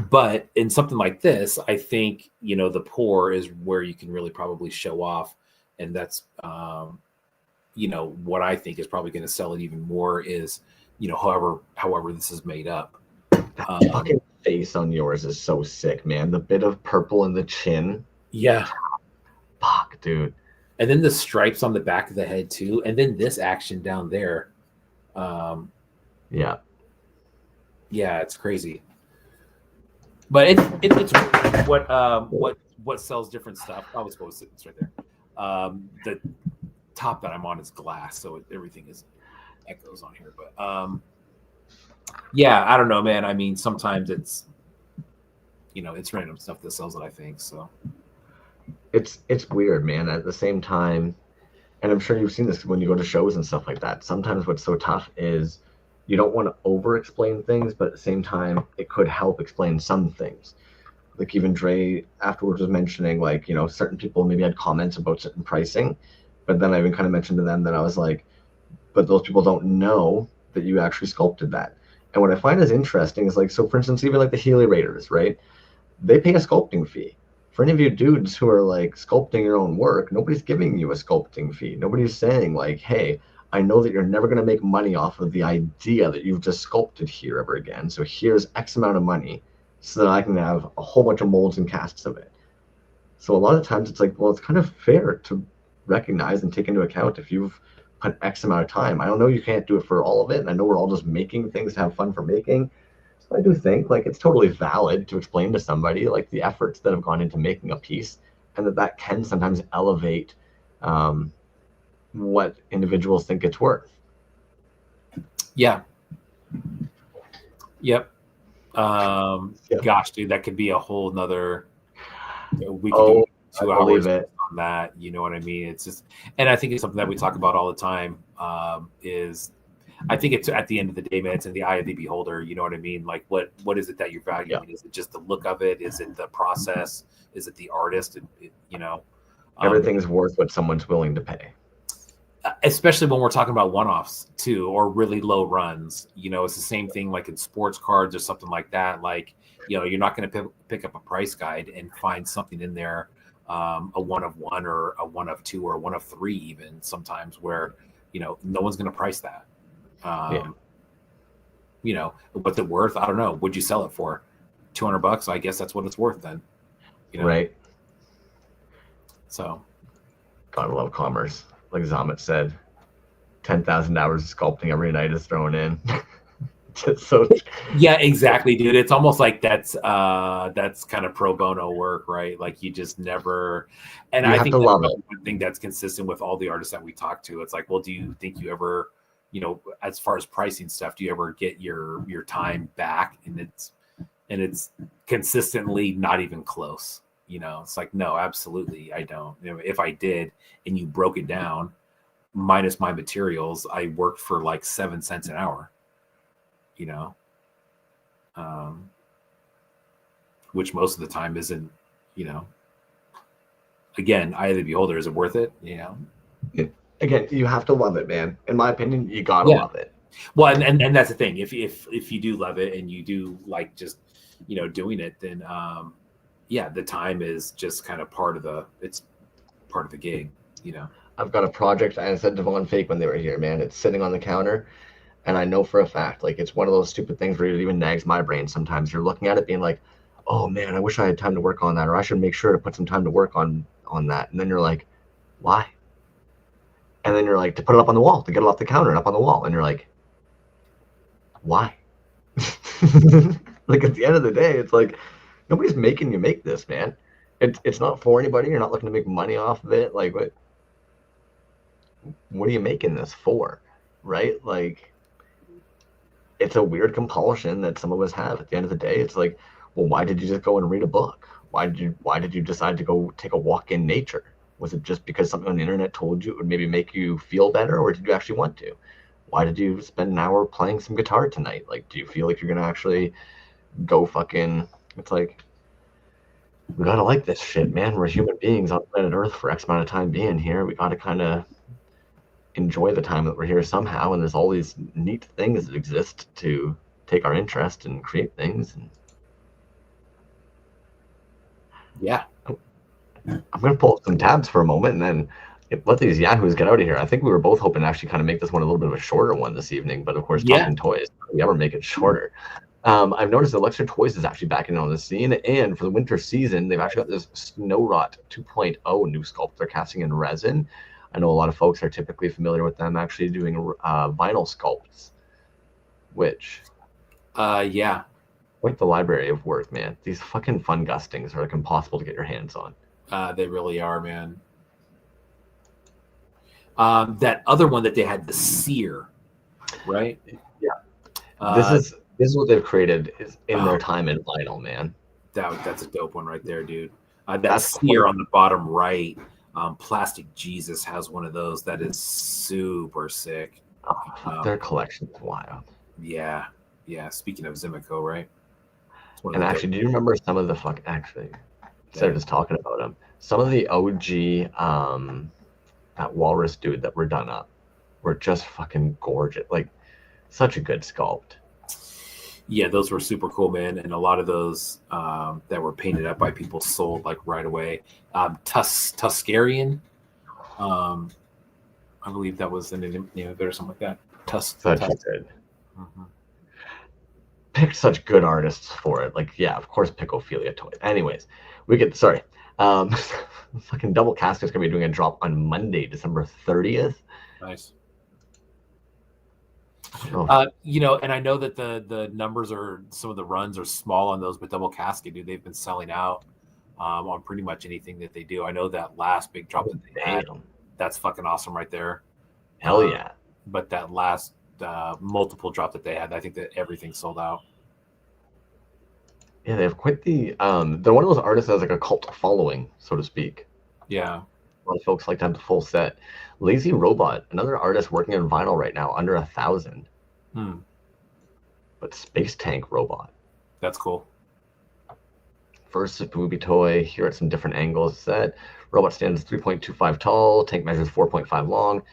But in something like this, I think the pour is where you can really probably show off, and that's what I think is probably going to sell it even more is however this is made up. That fucking face on yours is so sick, man. The bit of purple in the chin. Yeah. Fuck, dude. And then the stripes on the back of the head too, and then this action down there. Yeah, it's crazy. But it's what sells different stuff. I was supposed to, it's right there. The top that I'm on is glass, so everything is echoes on here. But I don't know, man. I mean, sometimes it's it's random stuff that sells it, I think. So it's weird, man. At the same time, and I'm sure you've seen this when you go to shows and stuff like that. Sometimes what's so tough is you don't want to over explain things, but at the same time it could help explain some things. Like even Dre afterwards was mentioning, like, certain people maybe had comments about certain pricing, but then I even kind of mentioned to them that I was like, but those people don't know that you actually sculpted that. And what I find is interesting is, like, so for instance, even like the Healy Raiders, right? They pay a sculpting fee. For any of you dudes who are like sculpting your own work, nobody's giving you a sculpting fee. Nobody's saying like, hey, I know that you're never going to make money off of the idea that you've just sculpted here ever again. So here's X amount of money so that I can have a whole bunch of molds and casts of it. So a lot of times it's like, well, it's kind of fair to recognize and take into account if you've put X amount of time. I don't know, you can't do it for all of it, and I know we're all just making things to have fun for making. So I do think like it's totally valid to explain to somebody like the efforts that have gone into making a piece and that can sometimes elevate what individuals think it's worth. Yeah. Yep. Gosh, dude, that could be a whole nother. We could do 2 hours on that. You know what I mean? It's just, and I think it's something that we talk about all the time. Is I think it's at the end of the day, man, it's in the eye of the beholder. You know what I mean? Like, what is it that you're valuing? Is it just the look of it? Is it the process? Is it the artist? You know, everything's worth what someone's willing to pay. Especially when we're talking about one-offs too, or really low runs. You know, it's the same thing like in sports cards or something like that. Like, you know, you're not going to pick up a price guide and find something in there, a 1 of 1 or a 1 of 2 or a 1 of 3 even sometimes, where, you know, no one's going to price that. You know, what's it worth? I don't know. Would you sell it for $200? I guess that's what it's worth then. You know? Right. So, gotta love commerce. Like Zamet said, 10,000 hours of sculpting every night is thrown in. Just so yeah, exactly, dude. It's almost like that's kind of pro bono work, right? Like you just never. And I think that's one thing that's consistent with all the artists that we talk to. It's like, well, do you think you ever, you know, as far as pricing stuff, do you ever get your time back? And it's consistently not even close. You know, it's like, no, absolutely, I don't. You know, if I did, and you broke it down, minus my materials, I worked for like 7 cents an hour. You know, which most of the time isn't. You know, again, eye of the beholder. Is it worth it? You know, again, you have to love it, man. In my opinion, you gotta love it. Well, and that's the thing. If you do love it and you do like just, you know, doing it, then yeah, the time is just kind of part of the gig, you know. I've got a project, I said to Devon Fake when they were here, man, it's sitting on the counter, and I know for a fact, like, it's one of those stupid things where it even nags my brain sometimes. You're looking at it being like, oh man, I wish I had time to work on that, or I should make sure to put some time to work on that. And then you're like, why? And then you're like, to put it up on the wall, to get it off the counter and up on the wall. And you're like, why? Like, at the end of the day, it's like, nobody's making you make this, man. It's not for anybody. You're not looking to make money off of it. Like, what are you making this for? Right? Like, it's a weird compulsion that some of us have. At the end of the day, it's like, well, why did you just go and read a book? Why did you decide to go take a walk in nature? Was it just because something on the internet told you it would maybe make you feel better, or did you actually want to? Why did you spend an hour playing some guitar tonight? Like, do you feel like you're gonna actually go fucking? It's like, we gotta like this shit, man. We're human beings on planet Earth for X amount of time being here. We gotta kind of enjoy the time that we're here somehow. And there's all these neat things that exist to take our interest and create things. And yeah, I'm gonna pull up some tabs for a moment and then let these yahoos get out of here. I think we were both hoping to actually kind of make this one a little bit of a shorter one this evening, but of course, talking toys, we ever make it shorter. I've noticed that Electric Toys is actually back in on the scene, and for the winter season, they've actually got this Snow Rot 2.0 new sculpt they're casting in resin. I know a lot of folks are typically familiar with them actually doing vinyl sculpts, which, yeah, like the library of work, man. These fucking fun gustings are like impossible to get your hands on. They really are, man. That other one that they had, the Sear, right? Yeah. This is what they've created is in their time in vinyl, man. That's a dope one right there, dude. That Sear on the bottom right, Plastic Jesus has one of those that is super sick. Their collection is wild. Yeah. Speaking of Zimico, right? And actually, do you remember some of the instead of just talking about them, some of the OG that Walrus dude that were done up were just fucking gorgeous. Like, such a good sculpt. Yeah, those were super cool, man. And a lot of those that were painted up by people sold like right away. Tuscarian, I believe that was the name of it or something like that. Such good. Mm-hmm. Picked such good artists for it. Like, yeah, of course, pick Ophelia Toy. Anyways, fucking Double Casket's gonna be doing a drop on Monday, December 30th. Nice. And I know that the numbers are, some of the runs are small on those, but Double Casket, dude, they've been selling out on pretty much anything that they do. I know that last big drop that they had, that's fucking awesome right there. Hell yeah. But that last multiple drop that they had, I think that everything sold out. Yeah, they have quite the they're one of those artists that has like a cult following, so to speak. Yeah. A lot of folks like to have the full set. Lazy Robot, another artist working on vinyl right now, under 1,000. But Space Tank Robot. That's cool. First booby toy, here at some different angles set. Robot stands 3.25 tall, tank measures 4.5 long.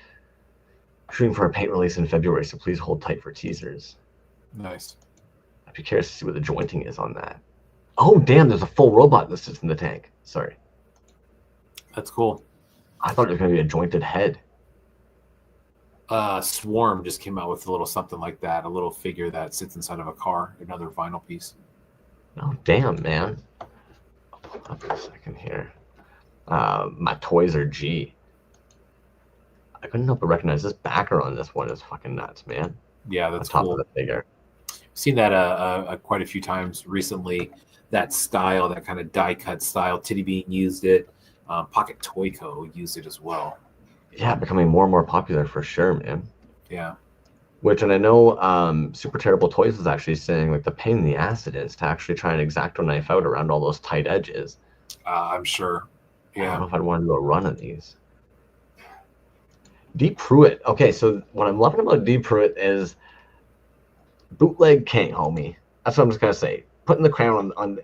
Shooting for a paint release in February, so please hold tight for teasers. Nice. I'd be curious to see what the jointing is on that. Oh, damn, there's a full robot that sits in the tank. Sorry. That's cool. I thought it was going to be a jointed head. Swarm just came out with a little something like that, a little figure that sits inside of a car, another vinyl piece. Oh, damn, man. Hold up a second here. My toys are G. I couldn't help but recognize this backer on this one is fucking nuts, man. Yeah, that's on top cool. Of the figure. Seen that quite a few times recently. That style, that kind of die cut style. Titty Bean used it. Pocket Toy Co. used it as well. Yeah, becoming more and more popular for sure, man. Yeah. Which, and I know Super Terrible Toys is actually saying like the pain in the ass it is to actually try and X-Acto knife out around all those tight edges. I'm sure. Yeah. I don't know if I'd want to do a run of these. Deep Pruitt. Okay, so what I'm loving about Deep Pruitt is bootleg king, homie. That's what I'm just gonna say. Putting the crown on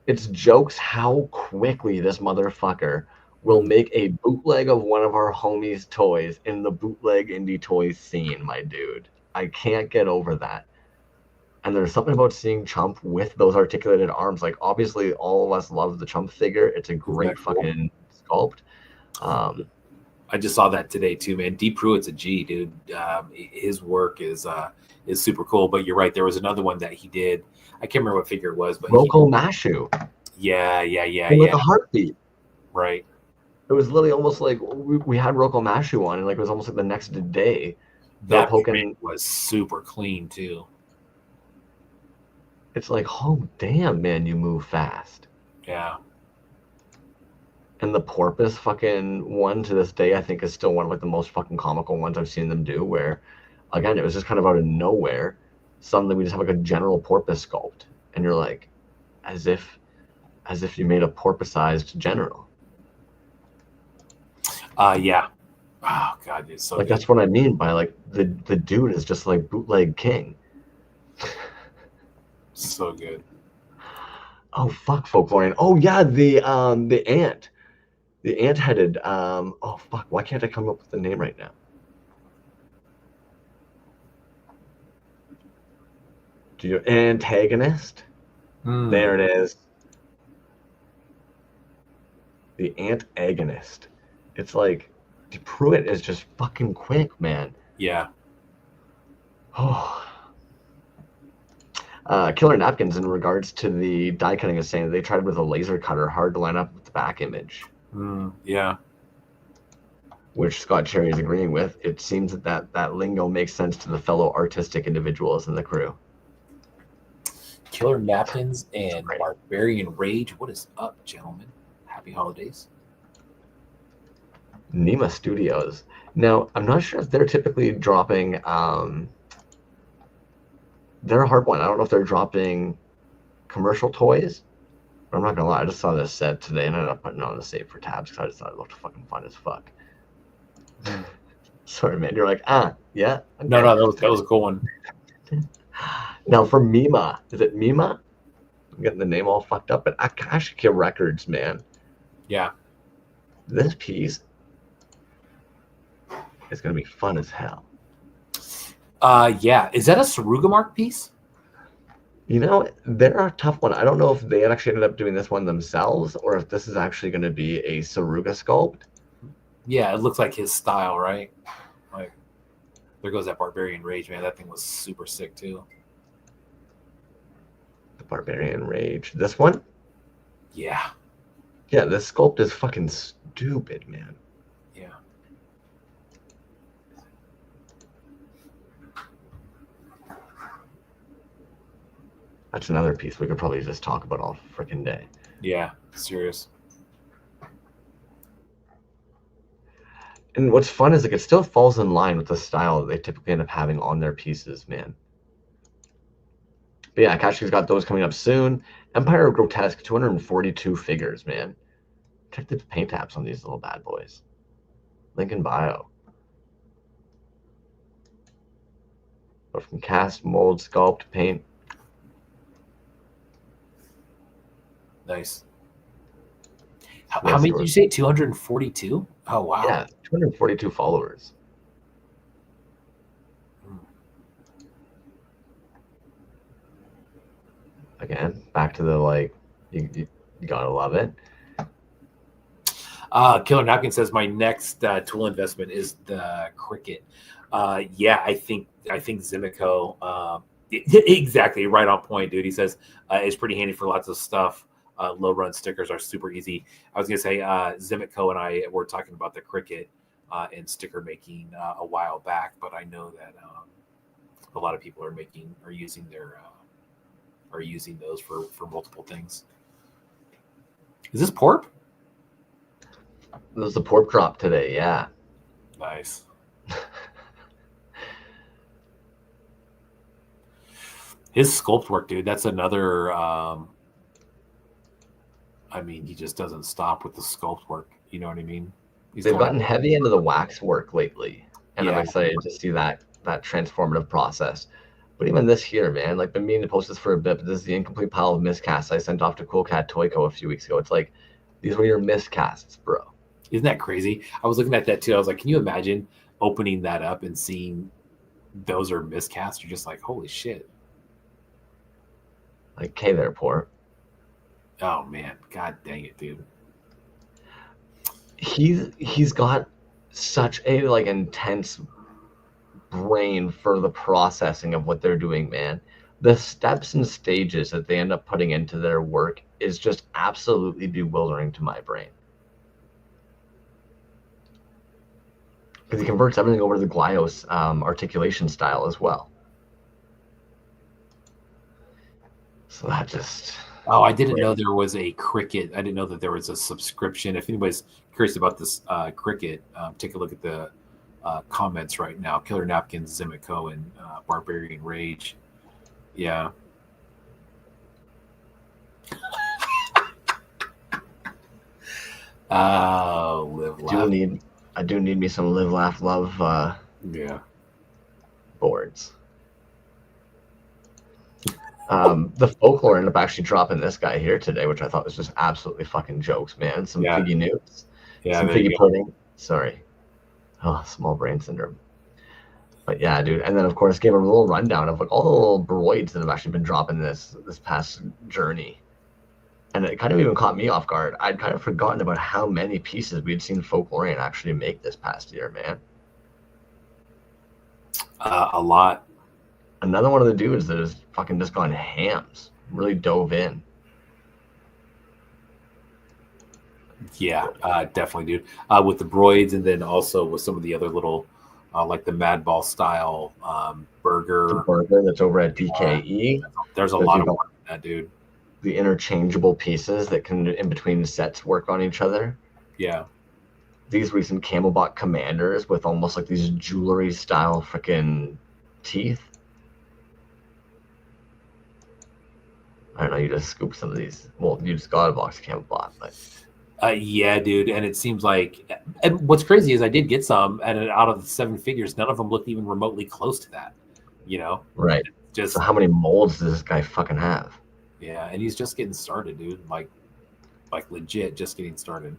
it's jokes how quickly this motherfucker will make a bootleg of one of our homies' toys in the bootleg indie toys scene, my dude. I can't get over that. And there's something about seeing Chump with those articulated arms. Like, obviously, all of us love the Chump figure. It's a great fucking sculpt. I just saw that today too, man. Deep Pruitt's a G, dude. His work is super cool. But you're right. There was another one that he did. I can't remember what figure it was, but Roko Mashu. Yeah. Like a heartbeat. Right. It was literally almost like we had Roko Mashu on, and like it was almost like the next day. That poking was super clean too. It's like, oh damn, man, you move fast. Yeah. And the porpoise fucking one to this day, I think, is still one of like the most fucking comical ones I've seen them do. Where, again, it was just kind of out of nowhere. Suddenly, we just have like a general porpoise sculpt, and you're like, as if you made a porpoisized general. Yeah. Oh god, it's so like good. That's what I mean by like the dude is just like bootleg king. So good. Oh fuck, Folklorian. Oh yeah, the ant. The ant-headed, oh fuck, why can't I come up with the name right now? Do you antagonist? There it is. The antagonist. It's like Pruitt is just fucking quick, man. Yeah. Oh. Killer Napkins, in regards to the die cutting, is saying that they tried with a laser cutter, hard to line up with the back image. Yeah. Which Scott Cherry is agreeing with. It seems that lingo makes sense to the fellow artistic individuals in the crew. Killer Napkins and Barbarian Rage. What is up, gentlemen? Happy holidays. Nema Studios. Now, I'm not sure if they're typically dropping... they're a hard one. I don't know if they're dropping commercial toys. But I'm not going to lie. I just saw this set today and I ended up putting it on the save for tabs because I just thought it looked fucking fun as fuck. Sorry, man. You're like, yeah? Okay. No, that was a cool one. Now, for Mima. Is it Mima? I'm getting the name all fucked up. But Akashika Records, man. Yeah. This piece is going to be fun as hell. Yeah. Is that a Saruga Mark piece? You know, they're a tough one. I don't know if they had actually ended up doing this one themselves or if this is actually going to be a Saruga sculpt. Yeah, it looks like his style, right? Like, there goes that Barbarian Rage, man. That thing was super sick, too. The Barbarian Rage. This one? Yeah. Yeah, this sculpt is fucking stupid, man. Yeah. That's another piece we could probably just talk about all freaking day. Yeah, serious. And what's fun is like it still falls in line with the style that they typically end up having on their pieces, man. But yeah, Akashi's got those coming up soon. Empire of Grotesque, 242 figures, man. Check the paint apps on these little bad boys. Link in bio. But from cast, mold, sculpt, paint. Nice. How many did you say? 242? Oh, wow. Yeah, 242 followers. Again, back to the like, you gotta love it. Killer Napkin says my next tool investment is the Cricket. Yeah, I think Zimico. Exactly, right on point, dude. He says it's pretty handy for lots of stuff. Low run stickers are super easy. I was gonna say Zimico and I were talking about the Cricket and sticker making a while back, but I know that a lot of people are using those for multiple things. Is this porp? There was the pork drop today, yeah. Nice. His sculpt work, dude, that's another I mean, he just doesn't stop with the sculpt work. You know what I mean? They've gotten heavy into the wax work lately, and I'm excited to see that transformative process. But even this here, man, like been meaning to post this for a bit, but this is the incomplete pile of miscasts I sent off to Cool Cat Toy Co. a few weeks ago. It's like, these were your miscasts, bro. Isn't that crazy? I was looking at that too. I was like, can you imagine opening that up and seeing those are miscasts? You're just like, holy shit. Like, okay there, poor. Oh man, god dang it, dude. He's got such a like intense brain for the processing of what they're doing, man. The steps and stages that they end up putting into their work is just absolutely bewildering to my brain. Because he converts everything over to the Glyos articulation style as well. So that just... Oh, I didn't know there was a Cricket. I didn't know that there was a subscription. If anybody's curious about this Cricket, take a look at the comments right now. Killer Napkins, Zimico, and Barbarian Rage. Yeah. Live, laugh. I do need me some live, laugh, love boards. The folklore ended up actually dropping this guy here today, which I thought was just absolutely fucking jokes, man. Some figgy newts. Some figgy pudding. Sorry. Oh, small brain syndrome. But yeah, dude. And then of course gave a little rundown of like all the little broids that have actually been dropping this past journey. And it kind of even caught me off guard. I'd kind of forgotten about how many pieces we'd seen Folklorian actually make this past year, man. A lot. Another one of the dudes that has fucking just gone hams. Really dove in. Yeah, definitely, dude. With the broids, and then also with some of the other little, like the Madball style burger. The burger that's over at DKE. There's a lot of work in that, dude. The interchangeable pieces that can, in between sets, work on each other. Yeah. These recent Camelbot Commanders with almost like these jewelry style freaking teeth. I don't know, you just scoop some of these. Well, you just got a box of Camelbot, but... yeah, dude. And it seems like, and what's crazy is I did get some, and out of the 7 figures, none of them looked even remotely close to that, you know? Right. Just so how many molds does this guy fucking have? Yeah, and he's just getting started, dude. Like legit just getting started.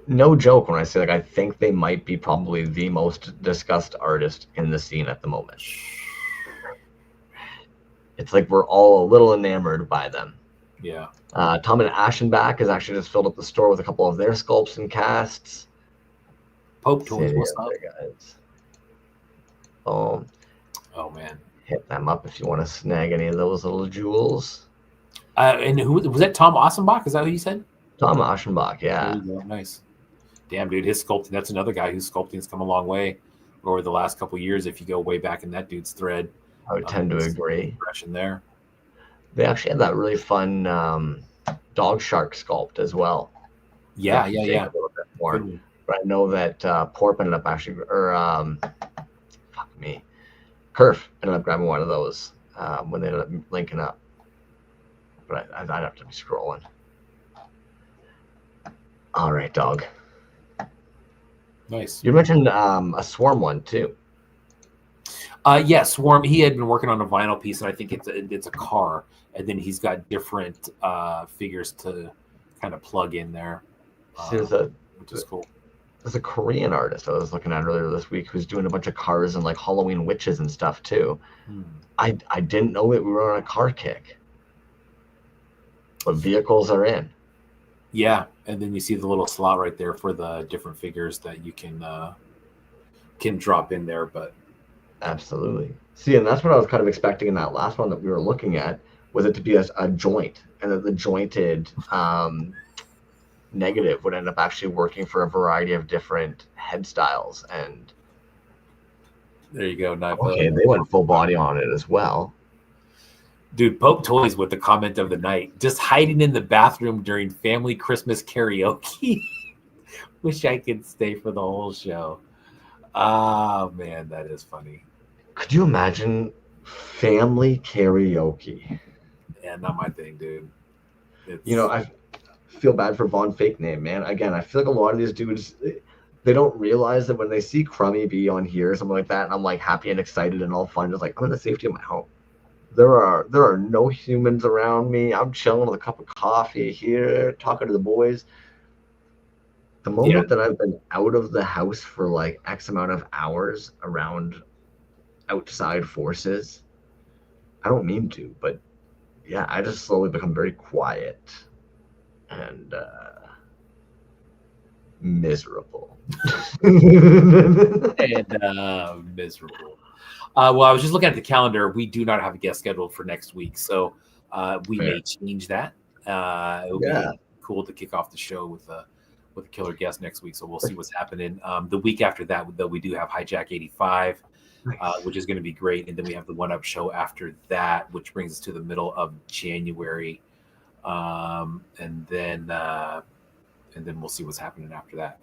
No joke when I say, like, I think they might be probably the most discussed artist in the scene at the moment. It's like we're all a little enamored by them. Yeah. Tom and Ashenback has actually just filled up the store with a couple of their sculpts and casts. Pope Toys, what's up? Guys. Oh, man. Hit them up if you want to snag any of those little jewels. And who was that? Tom Ossenbach? Is that who you said? Tom Aschenbach, yeah. Nice. Damn, dude, his sculpting, that's another guy whose sculpting has come a long way over the last couple of years. If you go way back in that dude's thread, I would tend to agree. Progression there. They actually had that really fun dog shark sculpt as well. Yeah, A little bit more. But I know that Porp ended up actually, or fuck me, Kerf ended up grabbing one of those when they ended up linking up. But I'd have to be scrolling. All right, dog. Nice. You mentioned a Swarm one too. Yeah, Swarm. He had been working on a vinyl piece, and I think it's a car, and then he's got different figures to kind of plug in there, which is cool. There's a Korean artist I was looking at earlier this week who's doing a bunch of cars and like Halloween witches and stuff too. I didn't know that we were on a car kick, but vehicles are in. Yeah, and then you see the little slot right there for the different figures that you can drop in there. But absolutely, see, and that's what I was kind of expecting in that last one that we were looking at, was it to be a joint, and that the jointed negative would end up actually working for a variety of different head styles. And there you go. Okay, they went full body on it as well. Dude, Pope Toys with the comment of the night, just hiding in the bathroom during family Christmas karaoke. Wish I could stay for the whole show. Oh, man, that is funny. Could you imagine family karaoke? Yeah, not my thing, dude. I feel bad for Von Fake Name, man. Again, I feel like a lot of these dudes, they don't realize that when they see Crummy be on here or something like that, and I'm like happy and excited and all fun, just like, I'm in the safety of my home. There are no humans around me. I'm chilling with a cup of coffee here, talking to the boys. The moment that I've been out of the house for like X amount of hours around outside forces, I don't mean to, but yeah, I just slowly become very quiet and miserable. Miserable. Well, I was just looking at the calendar. We do not have a guest scheduled for next week, so we may change that. It would be cool to kick off the show with a killer guest next week. So we'll see what's happening. The week after that, though, we do have Hijack 85, which is going to be great, and then we have the One Up show after that, which brings us to the middle of January, and then we'll see what's happening after that.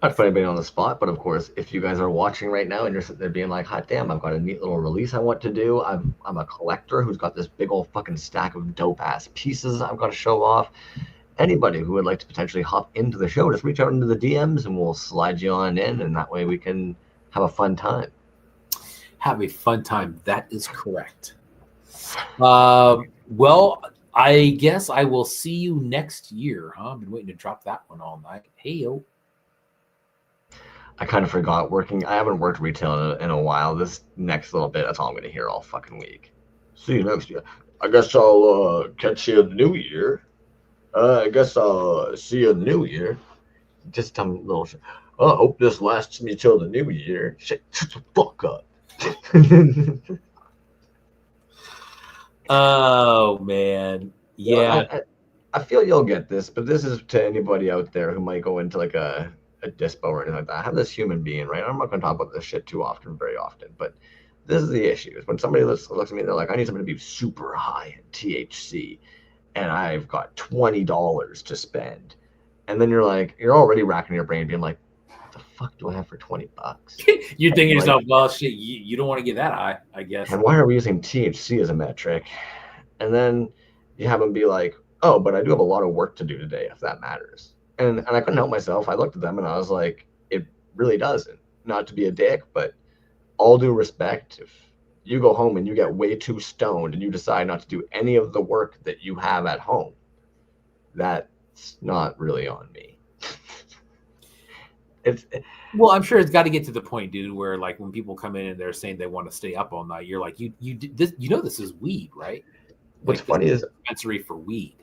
Not to put anybody on the spot, but of course, if you guys are watching right now and you're sitting there being like, hot damn, I've got a neat little release I want to do. I'm a collector who's got this big old fucking stack of dope ass pieces I've got to show off. Anybody who would like to potentially hop into the show, just reach out into the DMs and we'll slide you on in, and that way we can have a fun time. Have a fun time. That is correct. Well, I guess I will see you next year, huh? I've been waiting to drop that one all night. Hey, yo. I kind of forgot working. I haven't worked retail in a while. This next little bit, that's all I'm going to hear all fucking week. See you next year. I guess I'll catch you in the new year. I guess I'll see you in the new year. Just some little shit. I hope this lasts me till the new year. Shut the fuck up. Oh, man. Yeah. I feel you'll get this, but this is to anybody out there who might go into like a dispo or anything like that. I have this human being, right? I'm not going to talk about this shit very often, but this is the issue. Is when somebody looks at me and they're like, I need somebody to be super high in THC, and I've got $20 to spend. And then you're like, you're already racking your brain being like, what the fuck do I have for $20? You're thinking to yourself, well, shit, you don't want to get that high, I guess. And why are we using THC as a metric? And then you have them be like, oh, but I do have a lot of work to do today, if that matters. And I couldn't help myself. I looked at them and I was like, it really doesn't. Not to be a dick, but all due respect, if you go home and you get way too stoned and you decide not to do any of the work that you have at home, that's not really on me. Well, I'm sure it's got to get to the point, dude, where like when people come in and they're saying they want to stay up all night, you're like, this is weed, right? What's funny is dispensary for weed.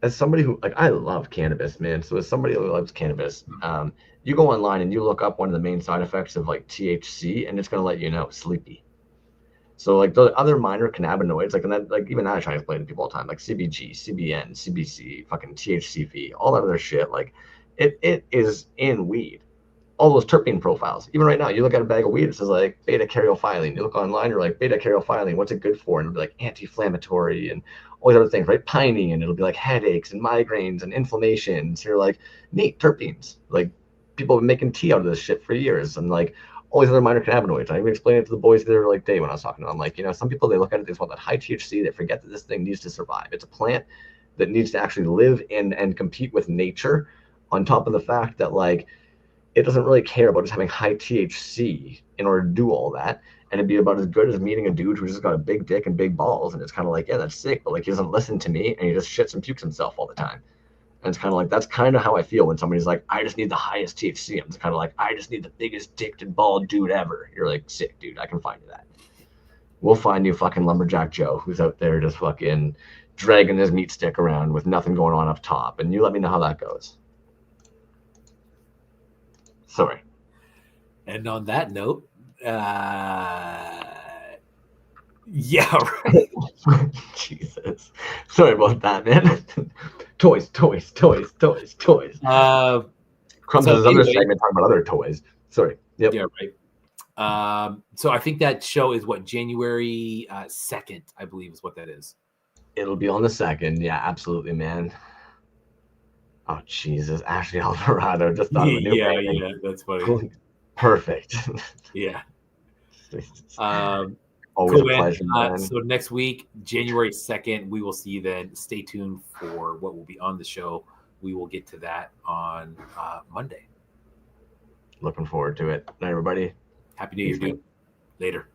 As somebody who, like, I love cannabis, man. So as somebody who loves cannabis, you go online and you look up one of the main side effects of like THC, and it's gonna let you know sleepy. So like the other minor cannabinoids, like, and that, like, even that I try to explain to people all the time, like CBG, CBN, CBC, fucking THCV, all that other shit, like it is in weed. All those terpene profiles. Even right now, you look at a bag of weed, it says like beta caryophyllene. You look online, you're like, beta caryophyllene, what's it good for? And it'll be like anti-inflammatory and all these other things, right? Piney, and it'll be like headaches and migraines and inflammations. You're like, neat, terpenes. Like people have been making tea out of this shit for years, and like all these other minor cannabinoids. I even explained it to the boys the other day when I was talking to them. I'm like, some people, they look at it, they just want that high THC, they forget that this thing needs to survive. It's a plant that needs to actually live in and compete with nature, on top of the fact that like it doesn't really care about just having high THC in order to do all that. And it'd be about as good as meeting a dude who's just got a big dick and big balls. And it's kind of like, yeah, that's sick. But like, he doesn't listen to me and he just shits and pukes himself all the time. And it's kind of like, that's kind of how I feel when somebody's like, I just need the highest THC. I'm just kind of like, I just need the biggest dicked and bald dude ever. You're like, sick, dude. I can find you that. We'll find you fucking Lumberjack Joe who's out there just fucking dragging his meat stick around with nothing going on up top. And you let me know how that goes. Sorry. And on that note, yeah, right. Jesus. Sorry about that, man. Toys. Crumbs So is another segment talking about other toys. Sorry. Yep. Yeah, right. So I think that show is what, January 2nd, I believe is what that is. It'll be on the 2nd. Yeah, absolutely, man. Oh, Jesus. Ashley Alvarado just thought of a new Yeah, that's funny. Perfect. Yeah. Always a pleasure, man. So next week, January 2nd, we will see you then. Stay tuned for what will be on the show. We will get to that on Monday. Looking forward to it. Night, everybody. Happy New Year, dude. Later.